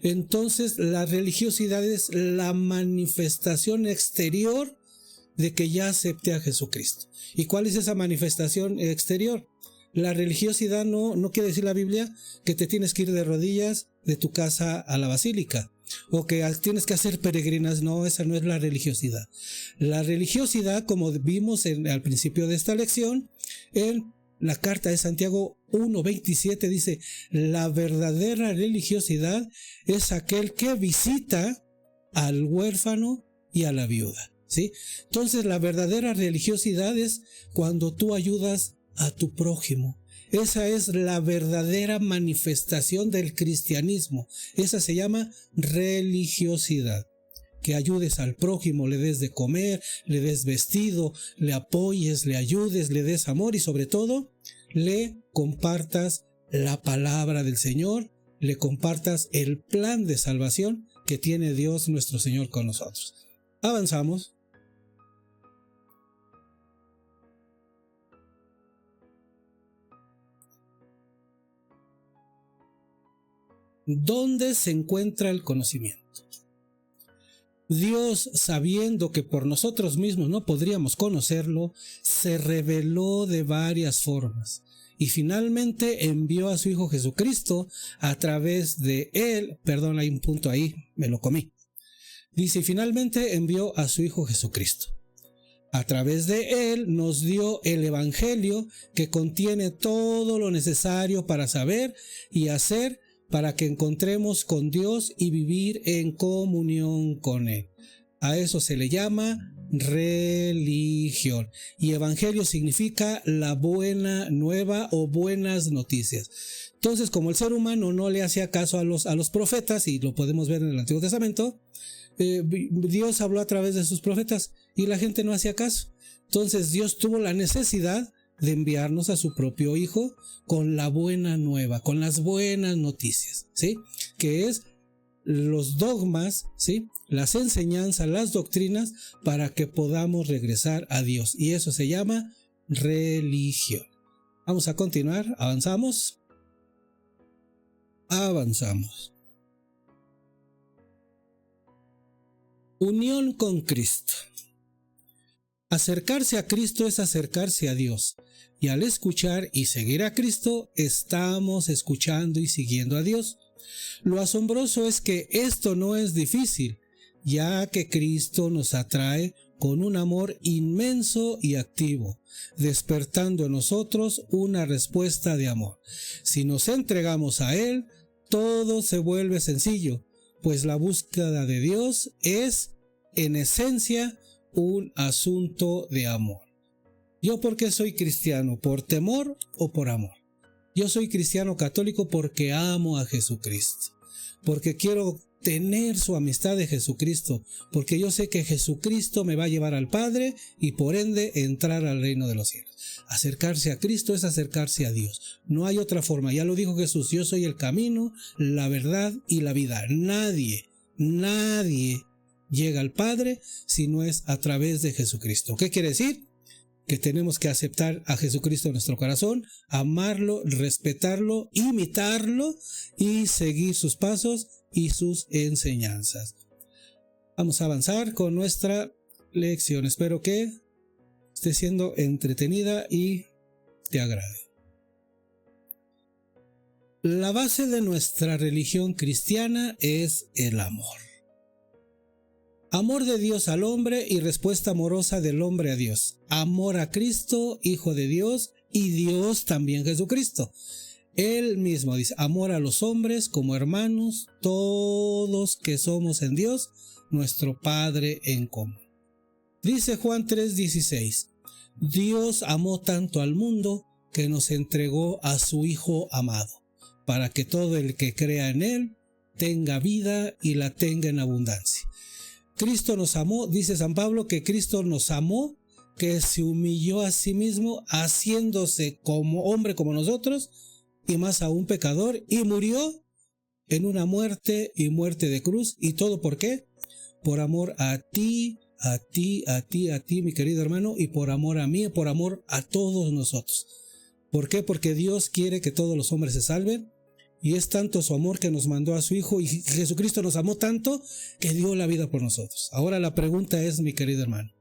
Entonces la religiosidad es la manifestación exterior de que ya acepté a Jesucristo. ¿Y cuál es esa manifestación exterior? La religiosidad no quiere decir la Biblia que te tienes que ir de rodillas de tu casa a la basílica o que tienes que hacer peregrinas. No, esa no es la religiosidad. La religiosidad, como vimos al principio de esta lección, en la carta de Santiago 1:27 dice, la verdadera religiosidad es aquel que visita al huérfano y a la viuda, ¿sí? Entonces la verdadera religiosidad es cuando tú ayudas a tu prójimo. Esa es la verdadera manifestación del cristianismo. Esa se llama religiosidad. Que ayudes al prójimo, le des de comer, le des vestido, le apoyes, le ayudes, le des amor y sobre todo le compartas la palabra del Señor, le compartas el plan de salvación que tiene Dios nuestro Señor con nosotros. Avanzamos. ¿Dónde se encuentra el conocimiento? Dios, sabiendo que por nosotros mismos no podríamos conocerlo, se reveló de varias formas y finalmente envió a su Hijo Jesucristo a través de él. Perdón, hay un punto ahí, me lo comí. Dice, finalmente envió a su Hijo Jesucristo. A través de él nos dio el Evangelio que contiene todo lo necesario para saber y hacer para que encontremos con Dios y vivir en comunión con Él. A eso se le llama religión. Y evangelio significa la buena nueva o buenas noticias. Entonces, como el ser humano no le hacía caso a los profetas, y lo podemos ver en el Antiguo Testamento, Dios habló a través de sus profetas y la gente no hacía caso. Entonces Dios tuvo la necesidad de enviarnos a su propio Hijo con la buena nueva, con las buenas noticias, ¿sí? Que es los dogmas, ¿sí? Las enseñanzas, las doctrinas, para que podamos regresar a Dios. Y eso se llama religión. Vamos a continuar, avanzamos. Unión con Cristo. Acercarse a Cristo es acercarse a Dios. Y al escuchar y seguir a Cristo, estamos escuchando y siguiendo a Dios. Lo asombroso es que esto no es difícil, ya que Cristo nos atrae con un amor inmenso y activo, despertando en nosotros una respuesta de amor. Si nos entregamos a Él, todo se vuelve sencillo, pues la búsqueda de Dios es, en esencia, un asunto de amor. ¿Yo por qué soy cristiano? ¿Por temor o por amor? Yo soy cristiano católico porque amo a Jesucristo, porque quiero tener su amistad de Jesucristo, porque yo sé que Jesucristo me va a llevar al Padre y por ende entrar al reino de los cielos. Acercarse a Cristo es acercarse a Dios. No hay otra forma. Ya lo dijo Jesús, yo soy el camino, la verdad y la vida. Nadie llega al Padre si no es a través de Jesucristo. ¿Qué quiere decir? Que tenemos que aceptar a Jesucristo en nuestro corazón, amarlo, respetarlo, imitarlo y seguir sus pasos y sus enseñanzas. Vamos a avanzar con nuestra lección. Espero que esté siendo entretenida y te agrade. La base de nuestra religión cristiana es el amor. Amor de Dios al hombre y respuesta amorosa del hombre a Dios. Amor a Cristo, Hijo de Dios, y Dios también Jesucristo. Él mismo dice, amor a los hombres como hermanos, todos que somos en Dios, nuestro Padre en común. Dice Juan 3:16, Dios amó tanto al mundo que nos entregó a su Hijo amado, para que todo el que crea en Él tenga vida y la tenga en abundancia. Cristo nos amó, dice San Pablo, que Cristo nos amó, que se humilló a sí mismo, haciéndose como hombre como nosotros, y más aún pecador, y murió en una muerte y muerte de cruz. ¿Y todo por qué? Por amor a ti, mi querido hermano, y por amor a mí, por amor a todos nosotros. ¿Por qué? Porque Dios quiere que todos los hombres se salven. Y es tanto su amor que nos mandó a su Hijo, y Jesucristo nos amó tanto que dio la vida por nosotros. Ahora la pregunta es, mi querido hermano,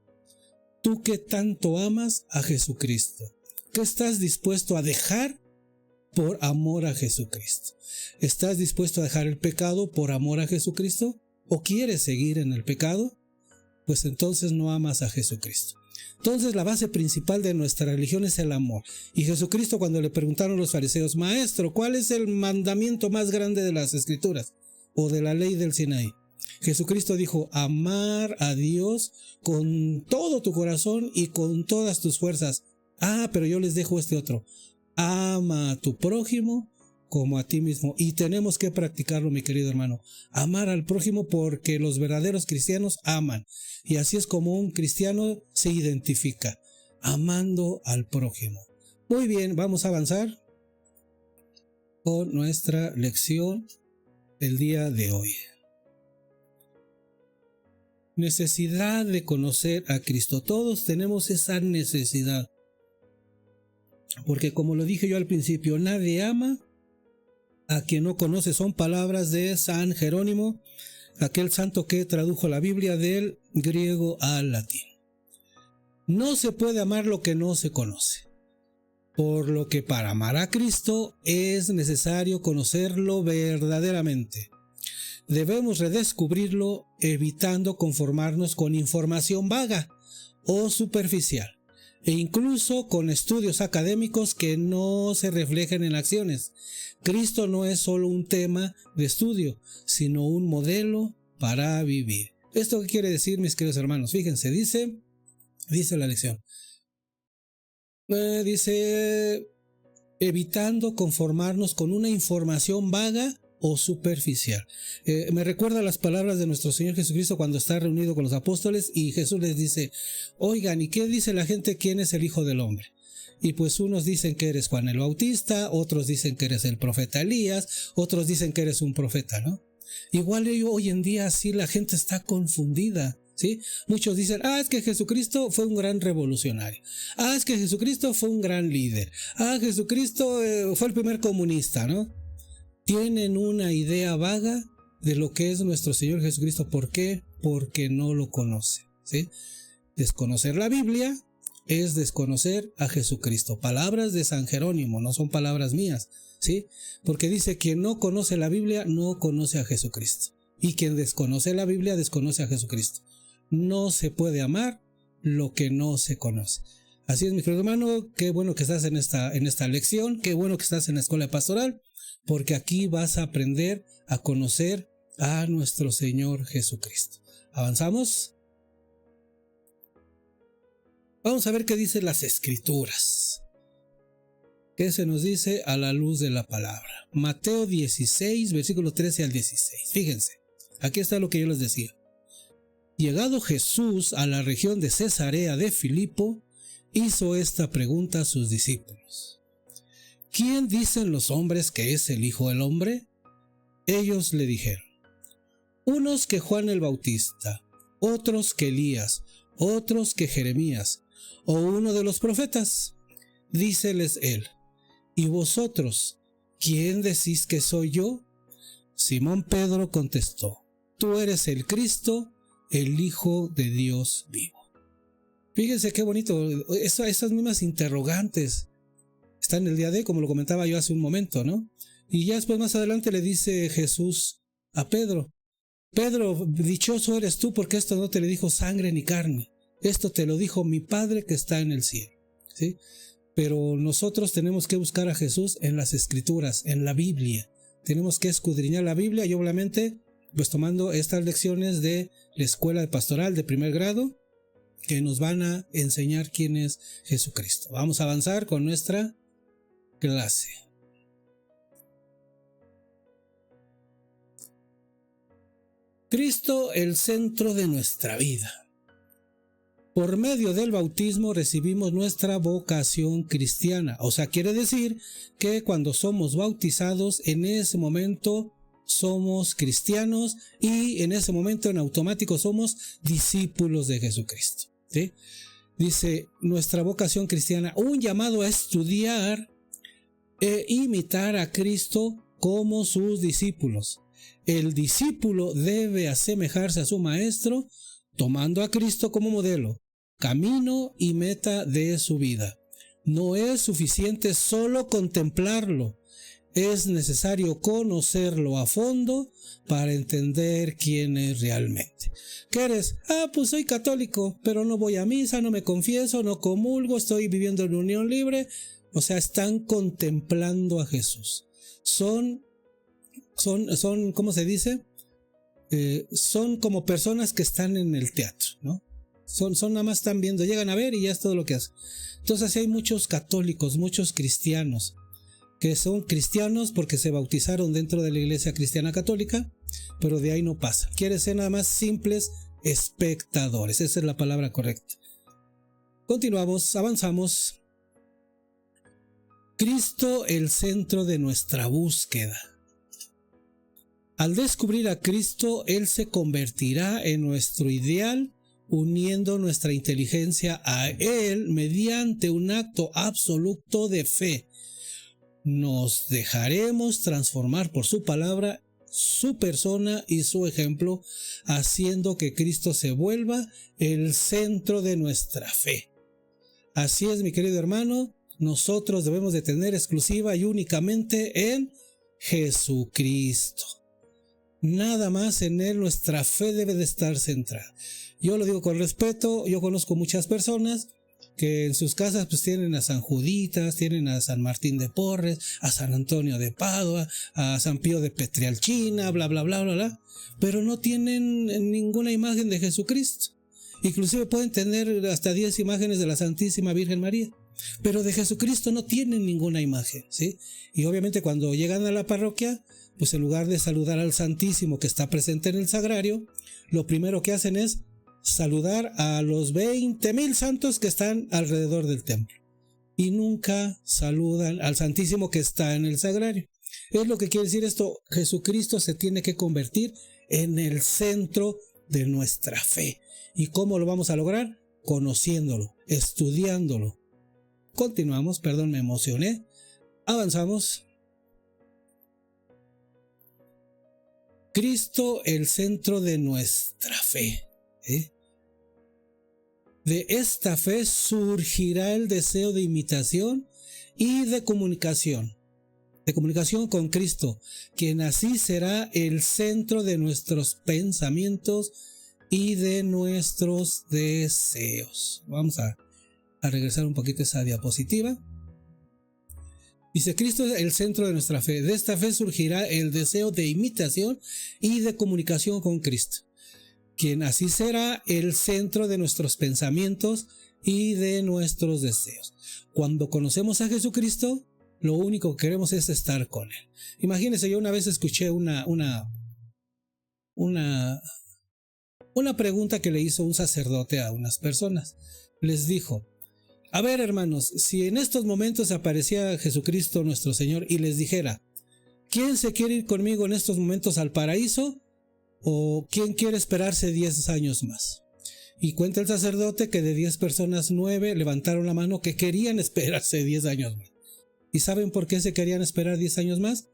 ¿tú qué tanto amas a Jesucristo? ¿Qué estás dispuesto a dejar por amor a Jesucristo? ¿Estás dispuesto a dejar el pecado por amor a Jesucristo? ¿O quieres seguir en el pecado? Pues entonces no amas a Jesucristo. Entonces la base principal de nuestra religión es el amor. Y Jesucristo, cuando le preguntaron los fariseos, Maestro, ¿cuál es el mandamiento más grande de las Escrituras o de la ley del Sinaí? Jesucristo dijo, amar a Dios con todo tu corazón y con todas tus fuerzas. Pero yo les dejo este otro. Ama a tu prójimo como a ti mismo. Y tenemos que practicarlo, mi querido hermano. Amar al prójimo, porque los verdaderos cristianos aman. Y así es como un cristiano se identifica, amando al prójimo. Muy bien, vamos a avanzar con nuestra lección del día de hoy. Necesidad de conocer a Cristo. Todos tenemos esa necesidad. Porque como lo dije yo al principio, nadie ama a quien no conoce. Son palabras de San Jerónimo, aquel santo que tradujo la Biblia del griego al latín. No se puede amar lo que no se conoce. Por lo que para amar a Cristo es necesario conocerlo verdaderamente. Debemos redescubrirlo evitando conformarnos con información vaga o superficial, e incluso con estudios académicos que no se reflejen en acciones. Cristo no es solo un tema de estudio, sino un modelo para vivir. ¿Esto qué quiere decir, mis queridos hermanos? Fíjense, dice la lección. Dice, evitando conformarnos con una información vaga o superficial. Me recuerda las palabras de nuestro Señor Jesucristo cuando está reunido con los apóstoles y Jesús les dice, oigan, ¿y qué dice la gente? ¿Quién es el Hijo del Hombre? Y pues unos dicen que eres Juan el Bautista, otros dicen que eres el profeta Elías, otros dicen que eres un profeta, ¿no? Igual hoy en día sí la gente está confundida, ¿sí? Muchos dicen, es que Jesucristo fue un gran revolucionario. Es que Jesucristo fue un gran líder. Jesucristo fue el primer comunista, ¿no? Tienen una idea vaga de lo que es nuestro Señor Jesucristo. ¿Por qué? Porque no lo conocen, ¿sí? Desconocer la Biblia es desconocer a Jesucristo. Palabras de San Jerónimo, no son palabras mías, ¿sí? Porque dice, quien no conoce la Biblia no conoce a Jesucristo. Y quien desconoce la Biblia desconoce a Jesucristo. No se puede amar lo que no se conoce. Así es, mi querido hermano, qué bueno que estás en esta lección, qué bueno que estás en la escuela pastoral, porque aquí vas a aprender a conocer a nuestro Señor Jesucristo. ¿Avanzamos? Vamos a ver qué dicen las Escrituras. ¿Qué se nos dice a la luz de la palabra? Mateo 16, versículos 13 al 16. Fíjense, aquí está lo que yo les decía. Llegado Jesús a la región de Cesarea de Filipo, hizo esta pregunta a sus discípulos. ¿Quién dicen los hombres que es el Hijo del Hombre? Ellos le dijeron, unos que Juan el Bautista, otros que Elías, otros que Jeremías, o uno de los profetas. Díceles él, ¿y vosotros, quién decís que soy yo? Simón Pedro contestó, tú eres el Cristo, el Hijo de Dios vivo. Fíjense qué bonito, esas mismas interrogantes están en el día de, como lo comentaba yo hace un momento, ¿no? Y ya después más adelante le dice Jesús a Pedro, Pedro, dichoso eres tú porque esto no te lo dijo sangre ni carne, esto te lo dijo mi Padre que está en el cielo, ¿sí? Pero nosotros tenemos que buscar a Jesús en las Escrituras, en la Biblia. Tenemos que escudriñar la Biblia y obviamente pues tomando estas lecciones de la escuela de pastoral de primer grado que nos van a enseñar quién es Jesucristo. Vamos a avanzar con nuestra clase. Cristo, el centro de nuestra vida. Por medio del bautismo recibimos nuestra vocación cristiana. O sea, quiere decir que cuando somos bautizados, en ese momento somos cristianos y en ese momento en automático somos discípulos de Jesucristo, ¿sí? Dice, nuestra vocación cristiana, un llamado a estudiar e imitar a Cristo como sus discípulos. El discípulo debe asemejarse a su maestro, tomando a Cristo como modelo, camino y meta de su vida. No es suficiente solo contemplarlo, es necesario conocerlo a fondo para entender quién es realmente. ¿Qué eres? Pues soy católico, pero no voy a misa, no me confieso, no comulgo, estoy viviendo en unión libre. O sea, están contemplando a Jesús. Son, ¿cómo se dice? Son como personas que están en el teatro, ¿no? Son nada más están viendo, llegan a ver y ya es todo lo que hacen. Entonces hay muchos católicos, muchos cristianos, que son cristianos porque se bautizaron dentro de la iglesia cristiana católica, pero de ahí no pasa. Quieren ser nada más simples espectadores, esa es la palabra correcta. Continuamos, avanzamos. Cristo, el centro de nuestra búsqueda. Al descubrir a Cristo, Él se convertirá en nuestro ideal, uniendo nuestra inteligencia a Él mediante un acto absoluto de fe. Nos dejaremos transformar por su palabra, su persona y su ejemplo, haciendo que Cristo se vuelva el centro de nuestra fe. Así es, mi querido hermano, nosotros debemos de tener exclusiva y únicamente en Jesucristo. Nada más en Él nuestra fe debe de estar centrada. Yo lo digo con respeto, yo conozco muchas personas que en sus casas pues tienen a San Juditas, tienen a San Martín de Porres, a San Antonio de Padua, a San Pío de Petrialchina, bla bla bla bla bla, pero no tienen ninguna imagen de Jesucristo. Inclusive pueden tener hasta 10 imágenes de la Santísima Virgen María, pero de Jesucristo no tienen ninguna imagen, ¿sí? Y obviamente cuando llegan a la parroquia, pues en lugar de saludar al Santísimo que está presente en el sagrario, lo primero que hacen es saludar a los 20,000 santos que están alrededor del templo. y nunca saludan al Santísimo que está en el sagrario. Es lo que quiere decir esto: Jesucristo se tiene que convertir en el centro de nuestra fe. ¿Y cómo lo vamos a lograr? Conociéndolo, estudiándolo. Continuamos, perdón, me emocioné. Avanzamos. Cristo, el centro de nuestra fe. De esta fe surgirá el deseo de imitación y de comunicación con Cristo, quien así será el centro de nuestros pensamientos y de nuestros deseos. Vamos a regresar un poquito a esa diapositiva. Dice: Cristo es el centro de nuestra fe. De esta fe surgirá el deseo de imitación y de comunicación con Cristo, quien así será el centro de nuestros pensamientos y de nuestros deseos. Cuando conocemos a Jesucristo, lo único que queremos es estar con Él. Imagínense, yo una vez escuché una pregunta que le hizo un sacerdote a unas personas. Les dijo: a ver, hermanos, si en estos momentos aparecía Jesucristo nuestro Señor y les dijera: ¿quién se quiere ir conmigo en estos momentos al paraíso? ¿O quién quiere esperarse 10 años más? Y cuenta el sacerdote que de 10 personas, 9 levantaron la mano que querían esperarse 10 años más. ¿Y saben por qué se querían esperar 10 años más?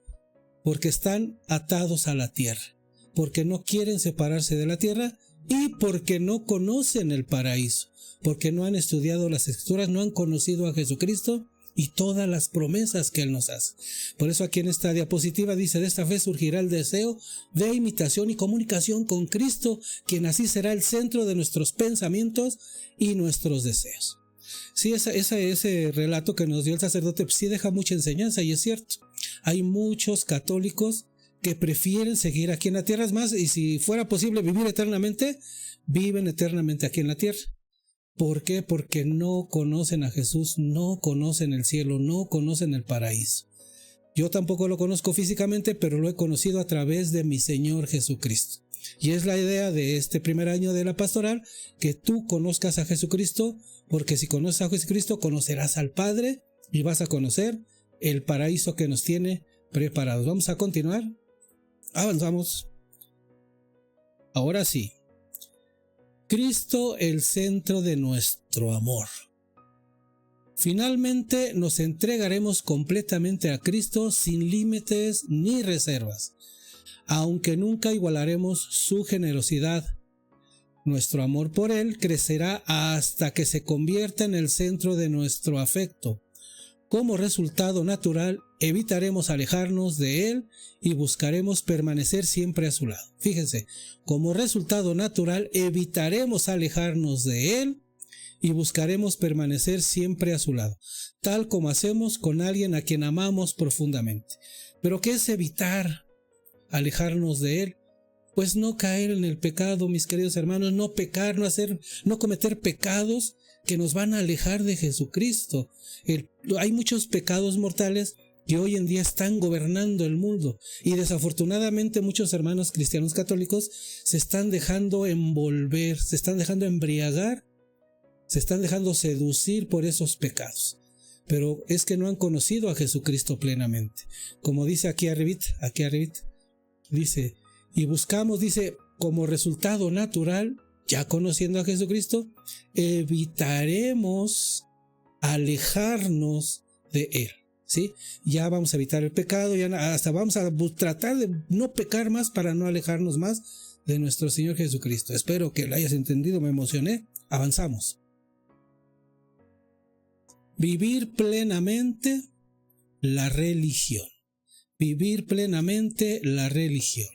Porque están atados a la tierra, porque no quieren separarse de la tierra y porque no conocen el paraíso, porque no han estudiado las Escrituras, no han conocido a Jesucristo y todas las promesas que Él nos hace. Por eso aquí en esta diapositiva dice: de esta fe surgirá el deseo de imitación y comunicación con Cristo, quien así será el centro de nuestros pensamientos y nuestros deseos. Sí, ese relato que nos dio el sacerdote sí deja mucha enseñanza, y es cierto. Hay muchos católicos que prefieren seguir aquí en la tierra. Es más, y si fuera posible vivir eternamente, viven eternamente aquí en la tierra. ¿Por qué? Porque no conocen a Jesús, no conocen el cielo, no conocen el paraíso. Yo tampoco lo conozco físicamente, pero lo he conocido a través de mi Señor Jesucristo. Y es la idea de este primer año de la pastoral, que tú conozcas a Jesucristo, porque si conoces a Jesucristo, conocerás al Padre y vas a conocer el paraíso que nos tiene preparados. Vamos a continuar. Avanzamos. Ahora sí. Cristo, el centro de nuestro amor. Finalmente nos entregaremos completamente a Cristo sin límites ni reservas, aunque nunca igualaremos su generosidad. Nuestro amor por Él crecerá hasta que se convierta en el centro de nuestro afecto. Como resultado natural, evitaremos alejarnos de Él y buscaremos permanecer siempre a su lado. Fíjense, como resultado natural, evitaremos alejarnos de Él y buscaremos permanecer siempre a su lado, tal como hacemos con alguien a quien amamos profundamente. ¿Pero qué es evitar alejarnos de Él? Pues no caer en el pecado, mis queridos hermanos, no pecar, no cometer pecados que nos van a alejar de Jesucristo. Hay muchos pecados mortales que hoy en día están gobernando el mundo, y desafortunadamente muchos hermanos cristianos católicos se están dejando envolver, se están dejando embriagar, se están dejando seducir por esos pecados. Pero es que no han conocido a Jesucristo plenamente. Como dice aquí arribita, dice: y buscamos, dice, como resultado natural, ya conociendo a Jesucristo, evitaremos alejarnos de Él, ¿sí? Ya vamos a evitar el pecado, ya hasta vamos a tratar de no pecar más para no alejarnos más de nuestro Señor Jesucristo. Espero que lo hayas entendido, me emocioné. Avanzamos. Vivir plenamente la religión. Vivir plenamente la religión.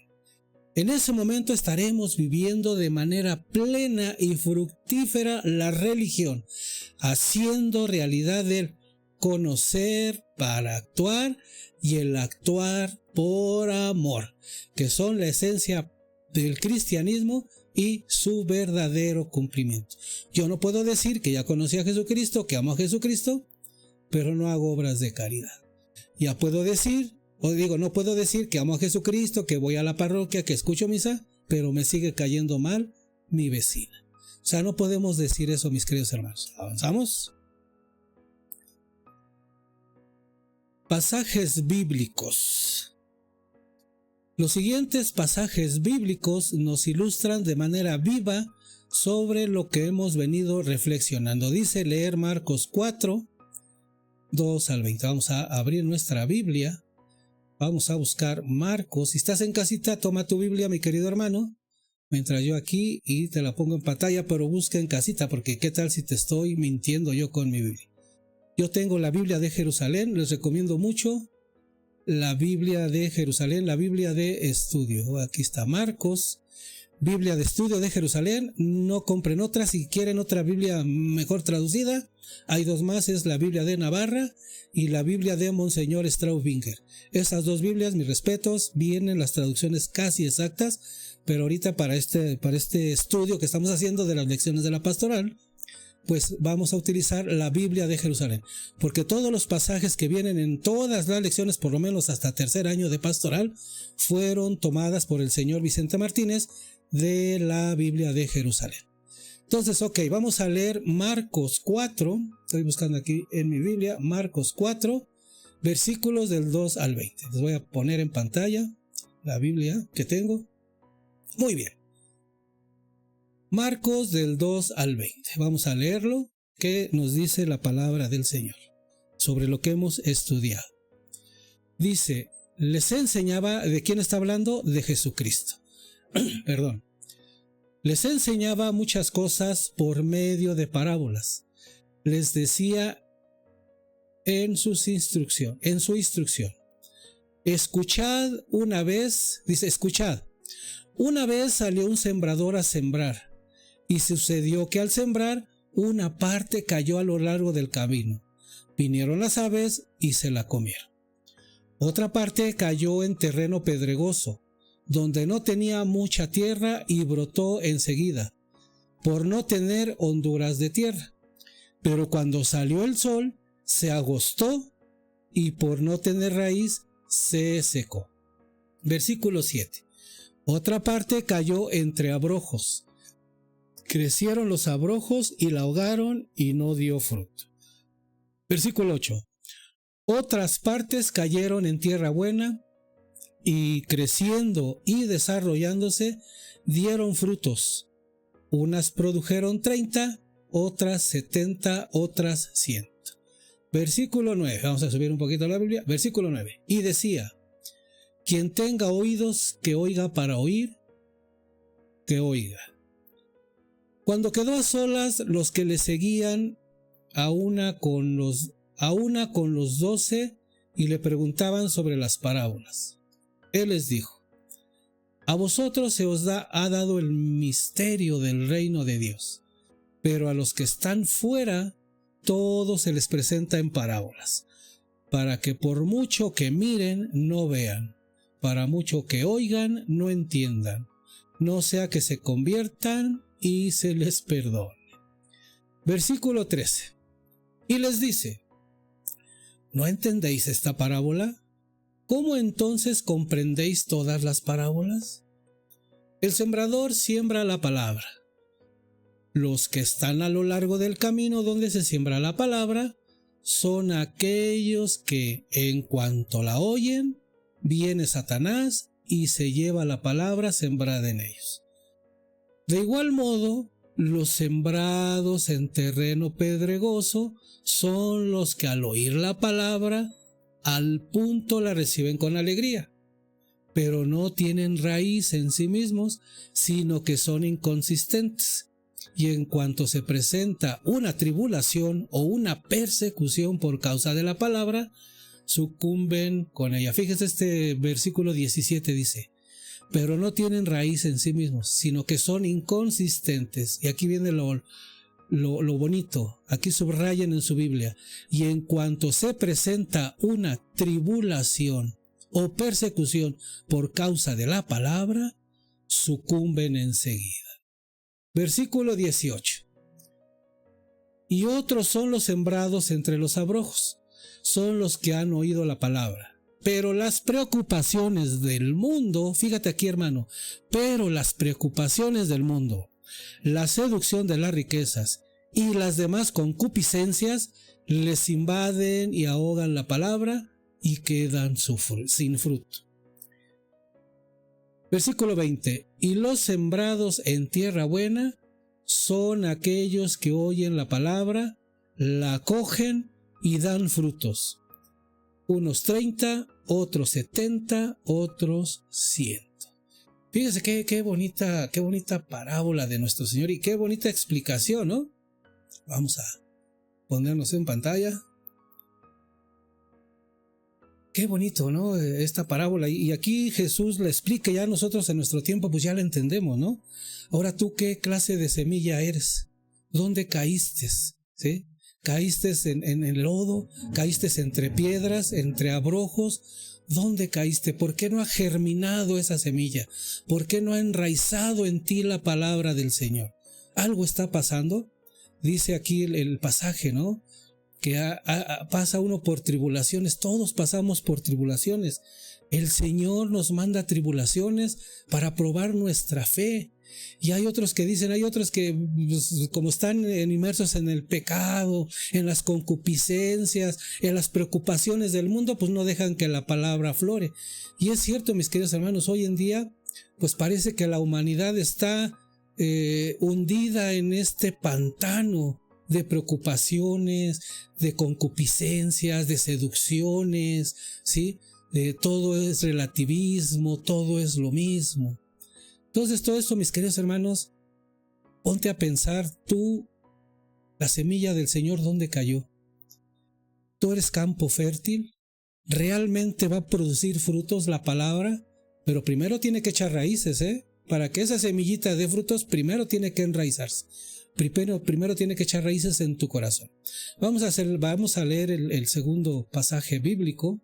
En ese momento estaremos viviendo de manera plena y fructífera la religión, haciendo realidad el conocer para actuar y el actuar por amor, que son la esencia del cristianismo y su verdadero cumplimiento. Yo no puedo decir que ya conocí a Jesucristo, que amo a Jesucristo, pero no hago obras de caridad. Ya puedo decir, no puedo decir que amo a Jesucristo, que voy a la parroquia, que escucho misa, pero me sigue cayendo mal mi vecina. O sea, no podemos decir eso, mis queridos hermanos. Avanzamos. Pasajes bíblicos. Los siguientes pasajes bíblicos nos ilustran de manera viva sobre lo que hemos venido reflexionando. Dice leer Marcos 4, 2 al 20. Vamos a abrir nuestra Biblia. Vamos a buscar Marcos. Si estás en casita, toma tu Biblia, mi querido hermano, mientras yo aquí y te la pongo en pantalla, pero busca en casita, porque qué tal si te estoy mintiendo yo con mi Biblia. Yo tengo la Biblia de Jerusalén, les recomiendo mucho la Biblia de Jerusalén, la Biblia de estudio. Aquí está Marcos, Biblia de estudio de Jerusalén. No compren otra, si quieren otra Biblia mejor traducida. Hay dos más, es la Biblia de Navarra y la Biblia de Monseñor Straubinger. Esas dos Biblias, mis respetos, vienen las traducciones casi exactas, pero ahorita para este estudio que estamos haciendo de las lecciones de la pastoral, pues vamos a utilizar la Biblia de Jerusalén, porque todos los pasajes que vienen en todas las lecciones, por lo menos hasta tercer año de pastoral, fueron tomadas por el señor Vicente Martínez de la Biblia de Jerusalén. Entonces, vamos a leer Marcos 4, estoy buscando aquí en mi Biblia, Marcos 4, versículos del 2 al 20. Les voy a poner en pantalla la Biblia que tengo. Muy bien. Marcos del 2 al 20. Vamos a leerlo, que nos dice la palabra del Señor sobre lo que hemos estudiado. Dice, les enseñaba, ¿de quién está hablando? De Jesucristo. Perdón. Les enseñaba muchas cosas por medio de parábolas. Les decía en su instrucción. Escuchad una vez, dice, escuchad. Una vez salió un sembrador a sembrar. Y sucedió que al sembrar, una parte cayó a lo largo del camino. Vinieron las aves y se la comieron. Otra parte cayó en terreno pedregoso, donde no tenía mucha tierra y brotó enseguida, por no tener honduras de tierra. Pero cuando salió el sol, se agostó y por no tener raíz, se secó. Versículo 7. Otra parte cayó entre abrojos. Crecieron los abrojos y la ahogaron y no dio fruto. Versículo 8. Otras partes cayeron en tierra buena y creciendo y desarrollándose dieron frutos. Unas produjeron 30, otras 70, otras 100. Versículo 9. Vamos a subir un poquito la Biblia. Versículo 9. Y decía, quien tenga oídos que oiga para oír, que oiga. Cuando quedó a solas, los que le seguían a una con los 12 y le preguntaban sobre las parábolas. Él les dijo, a vosotros se os ha dado el misterio del reino de Dios, pero a los que están fuera, todo se les presenta en parábolas, para que por mucho que miren, no vean, para mucho que oigan, no entiendan, no sea que se conviertan y se les perdone. Versículo 13. Y les dice, ¿no entendéis esta parábola? ¿Cómo entonces comprendéis todas las parábolas? El sembrador siembra la palabra. Los que están a lo largo del camino donde se siembra la palabra son aquellos que, en cuanto la oyen, viene Satanás y se lleva la palabra sembrada en ellos. De igual modo, los sembrados en terreno pedregoso son los que al oír la palabra, al punto la reciben con alegría, pero no tienen raíz en sí mismos, sino que son inconsistentes. Y en cuanto se presenta una tribulación o una persecución por causa de la palabra, sucumben con ella. Fíjese, este versículo 17 dice, pero no tienen raíz en sí mismos, sino que son inconsistentes. Y aquí viene lo bonito, aquí subrayan en su Biblia. Y en cuanto se presenta una tribulación o persecución por causa de la palabra, sucumben enseguida. Versículo 18. Y otros son los sembrados entre los abrojos, son los que han oído la palabra. Pero las preocupaciones del mundo, fíjate aquí hermano, pero las preocupaciones del mundo, la seducción de las riquezas y las demás concupiscencias les invaden y ahogan la palabra y quedan sin fruto. Versículo 20. Y los sembrados en tierra buena son aquellos que oyen la palabra, la acogen y dan frutos. Unos 30, otros 70, otros 100. Fíjese qué bonita parábola de nuestro Señor y qué bonita explicación, ¿no? Vamos a ponernos en pantalla. Qué bonito, ¿no? Esta parábola. Y aquí Jesús la explica, ya nosotros en nuestro tiempo pues ya la entendemos, ¿no? Ahora tú, ¿qué clase de semilla eres? ¿Dónde caíste? ¿Sí? ¿Caíste en el lodo? ¿Caíste entre piedras, entre abrojos? ¿Dónde caíste? ¿Por qué no ha germinado esa semilla? ¿Por qué no ha enraizado en ti la palabra del Señor? ¿Algo está pasando? Dice aquí el pasaje, ¿no? Que pasa uno por tribulaciones, todos pasamos por tribulaciones. El Señor nos manda tribulaciones para probar nuestra fe. Y hay otros que dicen, hay otros que pues, como están inmersos en el pecado, en las concupiscencias, en las preocupaciones del mundo, pues no dejan que la palabra aflore. Y es cierto, mis queridos hermanos, hoy en día, pues parece que la humanidad está hundida en este pantano de preocupaciones, de concupiscencias, de seducciones, ¿sí? Todo es relativismo, todo es lo mismo. Entonces, todo esto, mis queridos hermanos, ponte a pensar tú, la semilla del Señor, ¿dónde cayó? ¿Tú eres campo fértil? ¿Realmente va a producir frutos la palabra? Pero primero tiene que echar raíces, ¿eh? Para que esa semillita dé frutos, primero tiene que enraizarse. Primero tiene que echar raíces en tu corazón. Vamos a leer el segundo pasaje bíblico.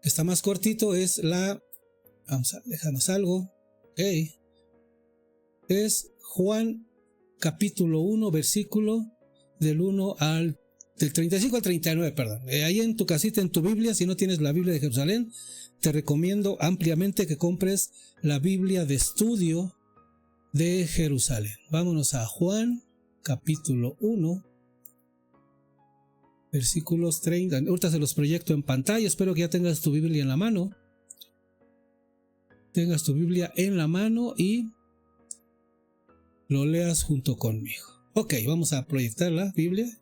Está más cortito, déjanos algo. Okay. Es Juan capítulo 1, versículo del 35 al 39, perdón. Ahí en tu casita, en tu Biblia, si no tienes la Biblia de Jerusalén, te recomiendo ampliamente que compres la Biblia de estudio de Jerusalén. Vámonos a Juan capítulo 1, versículos 30. Ahorita se los proyecto en pantalla. Espero que ya tengas tu Biblia en la mano. Tengas tu Biblia en la mano y lo leas junto conmigo. Ok, vamos a proyectar la Biblia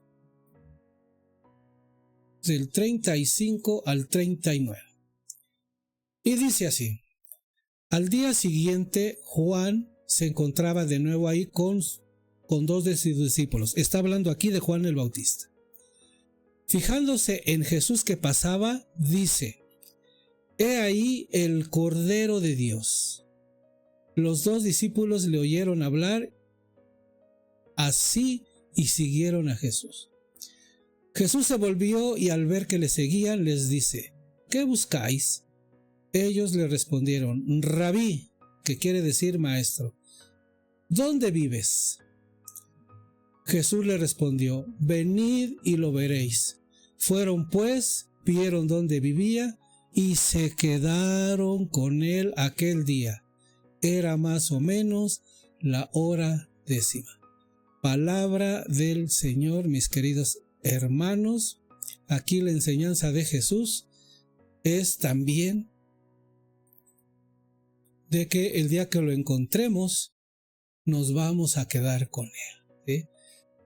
del 35 al 39. Y dice así: al día siguiente, Juan se encontraba de nuevo ahí con dos de sus discípulos. Está hablando aquí de Juan el Bautista. Fijándose en Jesús que pasaba, dice: he ahí el Cordero de Dios. Los dos discípulos le oyeron hablar así y siguieron a Jesús. Jesús se volvió y al ver que le seguían les dice: ¿qué buscáis? Ellos le respondieron: Rabí, que quiere decir maestro, ¿dónde vives? Jesús le respondió: venid y lo veréis. Fueron pues, vieron dónde vivía y se quedaron con él aquel día. Era más o menos la hora 10. Palabra del Señor, mis queridos hermanos. Aquí la enseñanza de Jesús es también de que el día que lo encontremos nos vamos a quedar con él, ¿sí?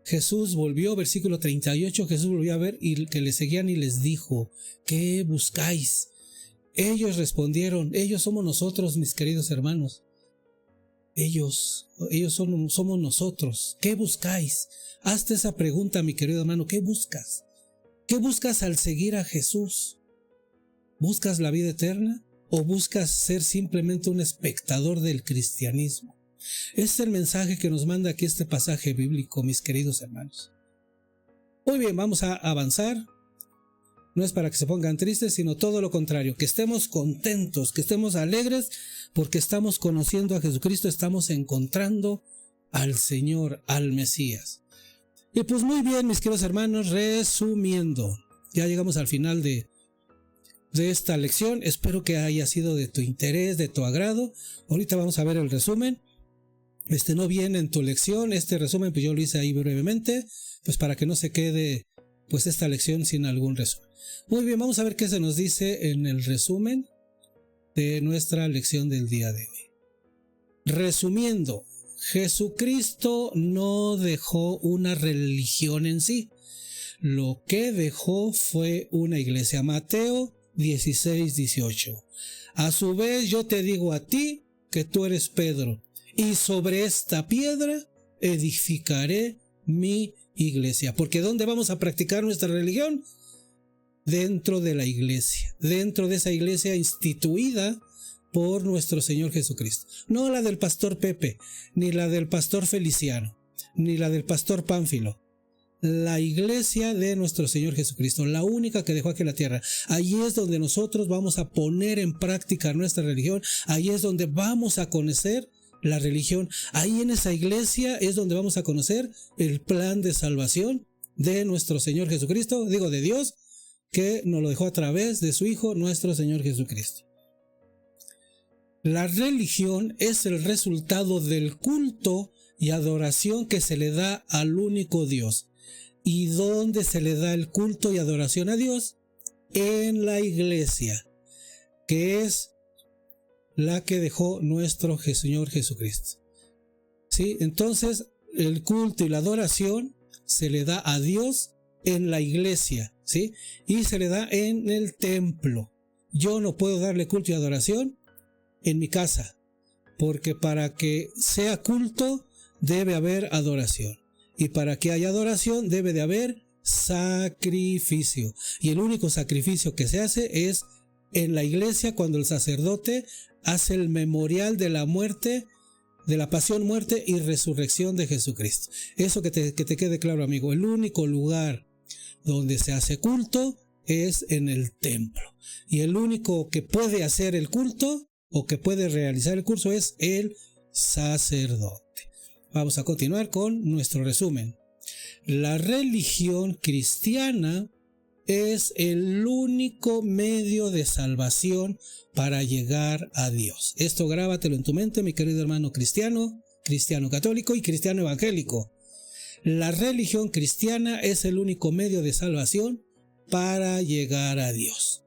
Jesús volvió, versículo 38, Jesús volvió a ver y que le seguían y les dijo: ¿qué buscáis? Ellos respondieron: ellos somos nosotros, mis queridos hermanos. Ellos somos nosotros. ¿Qué buscáis? Hazte esa pregunta, mi querido hermano. ¿Qué buscas? ¿Qué buscas al seguir a Jesús? ¿Buscas la vida eterna o buscas ser simplemente un espectador del cristianismo? Este es el mensaje que nos manda aquí este pasaje bíblico, mis queridos hermanos. Muy bien, vamos a avanzar. No es para que se pongan tristes, sino todo lo contrario, que estemos contentos, que estemos alegres, porque estamos conociendo a Jesucristo, estamos encontrando al Señor, al Mesías. Y pues muy bien, mis queridos hermanos, resumiendo, ya llegamos al final de esta lección. Espero que haya sido de tu interés, de tu agrado. Ahorita vamos a ver el resumen. No viene en tu lección, este resumen pues yo lo hice ahí brevemente, pues para que no se quede pues esta lección sin algún resumen. Muy bien, vamos a ver qué se nos dice en el resumen de nuestra lección del día de hoy. Resumiendo, Jesucristo no dejó una religión en sí. Lo que dejó fue una iglesia. Mateo 16:18. A su vez yo te digo a ti que tú eres Pedro, y sobre esta piedra edificaré mi iglesia. Porque ¿dónde vamos a practicar nuestra religión? Dentro de la iglesia, dentro de esa iglesia instituida por nuestro Señor Jesucristo. No la del pastor Pepe, ni la del pastor Feliciano, ni la del pastor Pánfilo. La iglesia de nuestro Señor Jesucristo, la única que dejó aquí en la tierra. Allí es donde nosotros vamos a poner en práctica nuestra religión. Allí es donde vamos a conocer la religión. Ahí en esa iglesia es donde vamos a conocer el plan de salvación de nuestro Señor Jesucristo, digo de Dios, que nos lo dejó a través de su Hijo, nuestro Señor Jesucristo. La religión es el resultado del culto y adoración que se le da al único Dios. ¿Y dónde se le da el culto y adoración a Dios? En la iglesia, que es la que dejó nuestro Señor Jesucristo. ¿Sí? Entonces, el culto y la adoración se le da a Dios en la iglesia, ¿sí? Y se le da en el templo. Yo no puedo darle culto y adoración en mi casa, porque para que sea culto debe haber adoración. Y para que haya adoración debe de haber sacrificio. Y el único sacrificio que se hace es en la iglesia, cuando el sacerdote hace el memorial de la muerte, de la pasión, muerte y resurrección de Jesucristo. Eso que te quede claro, amigo. El único lugar donde se hace culto es en el templo. Y el único que puede hacer el culto o que puede realizar el culto es el sacerdote. Vamos a continuar con nuestro resumen. La religión cristiana es el único medio de salvación para llegar a Dios. Esto grábatelo en tu mente, mi querido hermano cristiano, cristiano católico y cristiano evangélico. La religión cristiana es el único medio de salvación para llegar a Dios.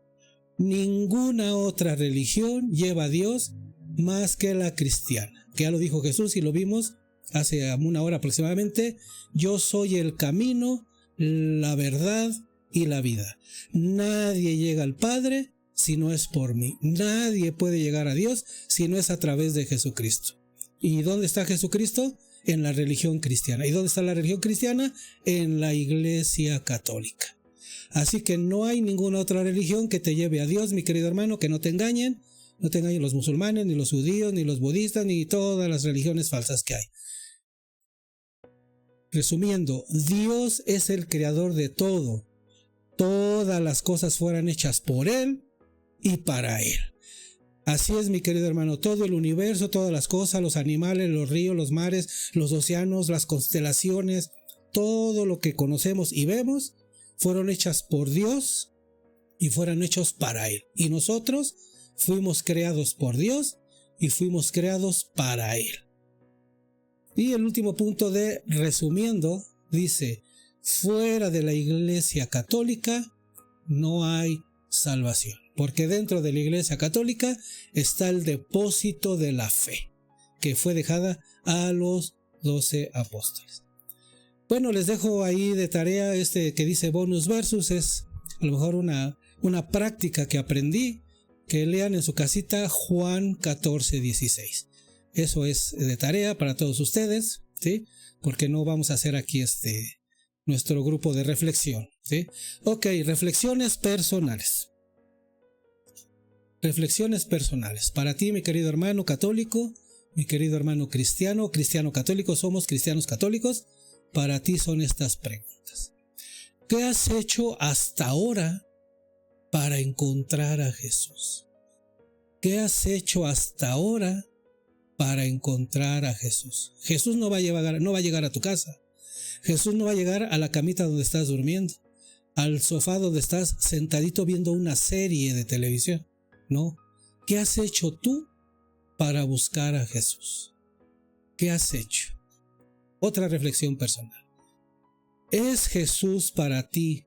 Ninguna otra religión lleva a Dios más que la cristiana, que ya lo dijo Jesús y lo vimos hace una hora aproximadamente. Yo soy el camino, la verdad y la vida. Nadie llega al Padre si no es por mí. Nadie puede llegar a Dios si no es a través de Jesucristo. ¿Y dónde está Jesucristo? En la religión cristiana. ¿Y dónde está la religión cristiana? En la Iglesia Católica. Así que no hay ninguna otra religión que te lleve a Dios, mi querido hermano, que no te engañen. No te engañen los musulmanes, ni los judíos, ni los budistas, ni todas las religiones falsas que hay. Resumiendo, Dios es el creador de todo. Todas las cosas fueron hechas por Él y para Él. Así es, mi querido hermano, todo el universo, todas las cosas, los animales, los ríos, los mares, los océanos, las constelaciones, todo lo que conocemos y vemos, fueron hechas por Dios y fueron hechos para Él. Y nosotros fuimos creados por Dios y fuimos creados para Él. Y el último punto de resumiendo, dice, fuera de la Iglesia Católica no hay salvación, porque dentro de la Iglesia Católica está el depósito de la fe, que fue dejada a los 12 apóstoles. Bueno, les dejo ahí de tarea que dice bonus versus, es a lo mejor una práctica que aprendí, que lean en su casita Juan 14:16. Eso es de tarea para todos ustedes, ¿sí? Porque no vamos a hacer aquí nuestro grupo de reflexión, ¿sí? Ok, reflexiones personales. Reflexiones personales. Para ti, mi querido hermano católico, mi querido hermano cristiano, cristiano católico, somos cristianos católicos. Para ti son estas preguntas. ¿Qué has hecho hasta ahora para encontrar a Jesús? ¿Qué has hecho hasta ahora para encontrar a Jesús? Jesús no va a llegar a tu casa. Jesús no va a llegar a la camita donde estás durmiendo, al sofá donde estás sentadito viendo una serie de televisión. No. ¿Qué has hecho tú para buscar a Jesús? ¿Qué has hecho? Otra reflexión personal. ¿Es Jesús para ti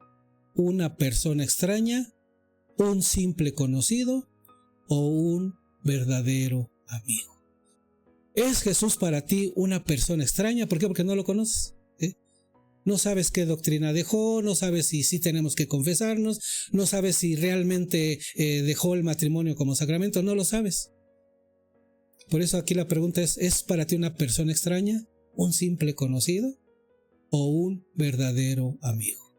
una persona extraña, un simple conocido o un verdadero amigo? ¿Es Jesús para ti una persona extraña? ¿Por qué? Porque no lo conoces. No sabes qué doctrina dejó, no sabes si sí tenemos que confesarnos, no sabes si realmente dejó el matrimonio como sacramento, no lo sabes. Por eso aquí la pregunta ¿es para ti una persona extraña, un simple conocido o un verdadero amigo?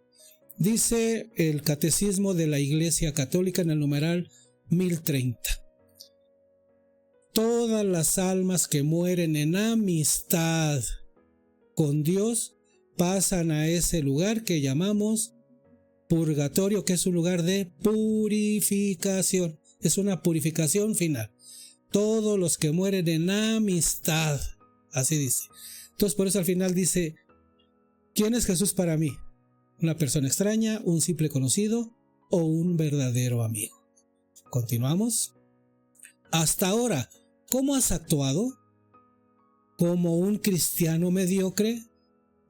Dice el Catecismo de la Iglesia Católica en el numeral 1030. Todas las almas que mueren en amistad con Dios pasan a ese lugar que llamamos purgatorio, que es un lugar de purificación. Es una purificación final. Todos los que mueren en amistad, así dice. Entonces por eso al final dice, ¿quién es Jesús para mí? ¿Una persona extraña, un simple conocido o un verdadero amigo? Continuamos. Hasta ahora, ¿cómo has actuado? ¿Como un cristiano mediocre?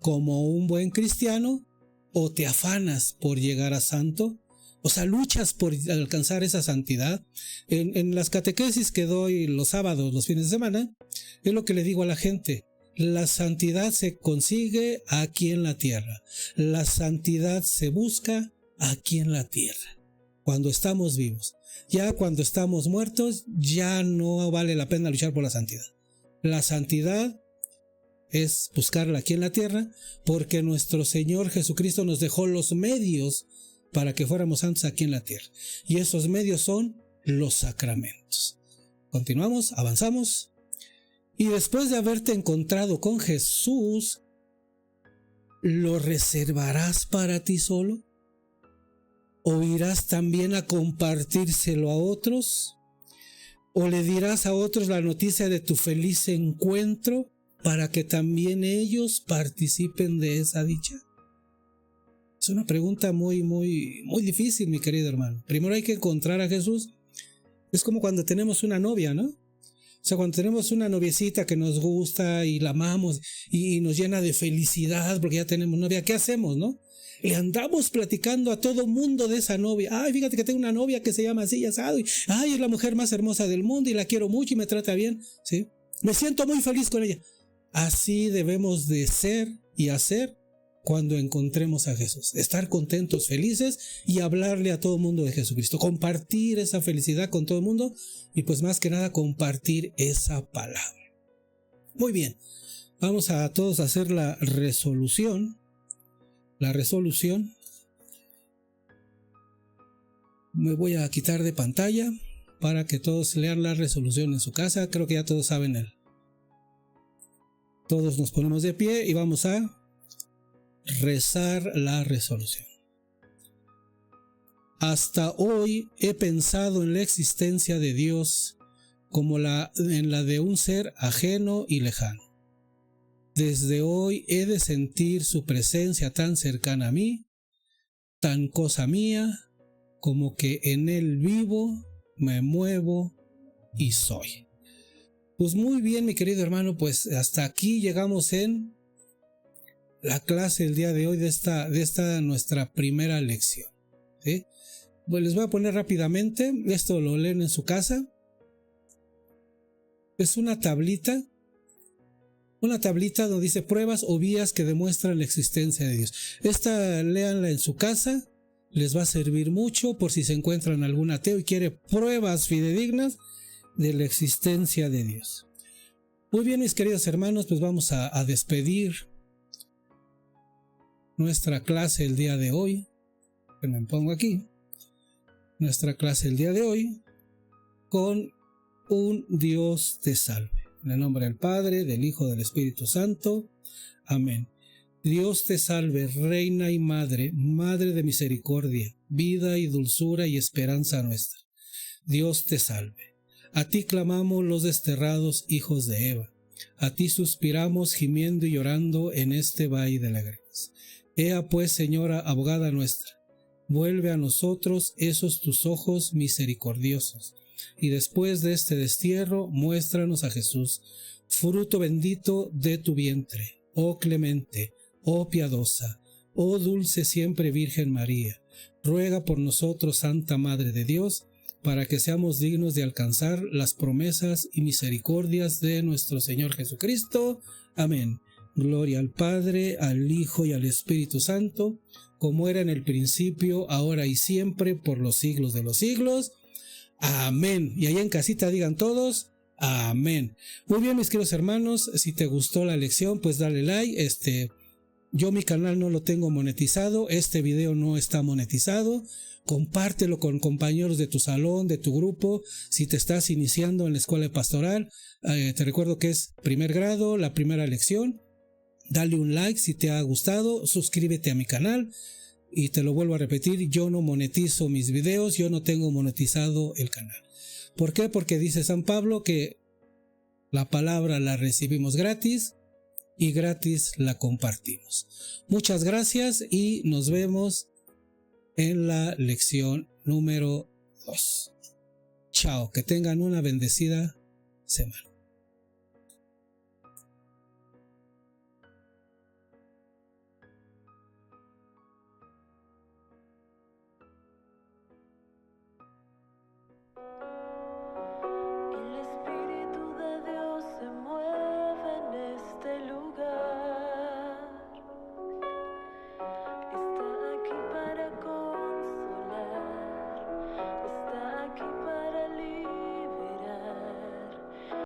¿Como un buen cristiano? ¿O te afanas por llegar a santo? O sea, luchas por alcanzar esa santidad. En las catequesis que doy los sábados, los fines de semana, es lo que le digo a la gente. La santidad se consigue aquí en la tierra. La santidad se busca aquí en la tierra, cuando estamos vivos. Ya cuando estamos muertos, ya no vale la pena luchar por la santidad. La santidad es buscarla aquí en la tierra, porque nuestro Señor Jesucristo nos dejó los medios para que fuéramos santos aquí en la tierra. Y esos medios son los sacramentos. Continuamos, avanzamos. Y después de haberte encontrado con Jesús, ¿lo reservarás para ti solo? ¿O irás también a compartírselo a otros? ¿O le dirás a otros la noticia de tu feliz encuentro para que también ellos participen de esa dicha? Es una pregunta muy difícil, mi querido hermano. Primero hay que encontrar a Jesús. Es como cuando tenemos una novia, ¿no? O sea, cuando tenemos una noviecita que nos gusta y la amamos y nos llena de felicidad porque ya tenemos novia, ¿qué hacemos, no? Le andamos platicando a todo mundo de esa novia. Ay, fíjate que tengo una novia que se llama así y asado. Ay, es la mujer más hermosa del mundo y la quiero mucho y me trata bien. ¿Sí? Me siento muy feliz con ella. Así debemos de ser y hacer cuando encontremos a Jesús. Estar contentos, felices y hablarle a todo el mundo de Jesucristo. Compartir esa felicidad con todo el mundo y pues más que nada compartir esa palabra. Muy bien, vamos a todos a hacer la resolución. La resolución. Me voy a quitar de pantalla para que todos lean la resolución en su casa. Creo que ya todos saben él. Todos nos ponemos de pie y vamos a rezar la resolución. Hasta hoy he pensado en la existencia de Dios como en la de un ser ajeno y lejano. Desde hoy he de sentir su presencia tan cercana a mí, tan cosa mía, como que en él vivo, me muevo y soy. Pues muy bien, mi querido hermano, pues hasta aquí llegamos en la clase el día de hoy de esta nuestra primera lección. ¿Sí? Pues les voy a poner rápidamente, esto lo leen en su casa. Es una tablita donde dice pruebas o vías que demuestran la existencia de Dios. Esta léanla en su casa, les va a servir mucho por si se encuentran algún ateo y quiere pruebas fidedignas de la existencia de Dios. Muy bien, mis queridos hermanos, pues vamos a despedir nuestra clase el día de hoy. Que me pongo aquí. Nuestra clase el día de hoy con un Dios te salve. En el nombre del Padre, del Hijo, del Espíritu Santo. Amén. Dios te salve, Reina y Madre, Madre de misericordia, vida y dulzura y esperanza nuestra. Dios te salve. A ti clamamos los desterrados hijos de Eva. A ti suspiramos gimiendo y llorando en este valle de lágrimas. Ea pues, Señora, abogada nuestra, vuelve a nosotros esos tus ojos misericordiosos, y después de este destierro, muéstranos a Jesús, fruto bendito de tu vientre, oh clemente, oh piadosa, oh dulce siempre Virgen María, ruega por nosotros, Santa Madre de Dios, para que seamos dignos de alcanzar las promesas y misericordias de nuestro Señor Jesucristo. Amén. Gloria al Padre, al Hijo y al Espíritu Santo, como era en el principio, ahora y siempre, por los siglos de los siglos. Amén. Y allá en casita digan todos, amén. Muy bien, mis queridos hermanos, si te gustó la lección, pues dale like. Yo mi canal no lo tengo monetizado, este video no está monetizado. Compártelo con compañeros de tu salón, de tu grupo. Si te estás iniciando en la escuela pastoral, te recuerdo que es primer grado, la primera lección. Dale un like si te ha gustado, suscríbete a mi canal. Y te lo vuelvo a repetir, yo no monetizo mis videos, yo no tengo monetizado el canal. ¿Por qué? Porque dice San Pablo que la palabra la recibimos gratis y gratis la compartimos. Muchas gracias y nos vemos en la lección número 2. Chao, que tengan una bendecida semana.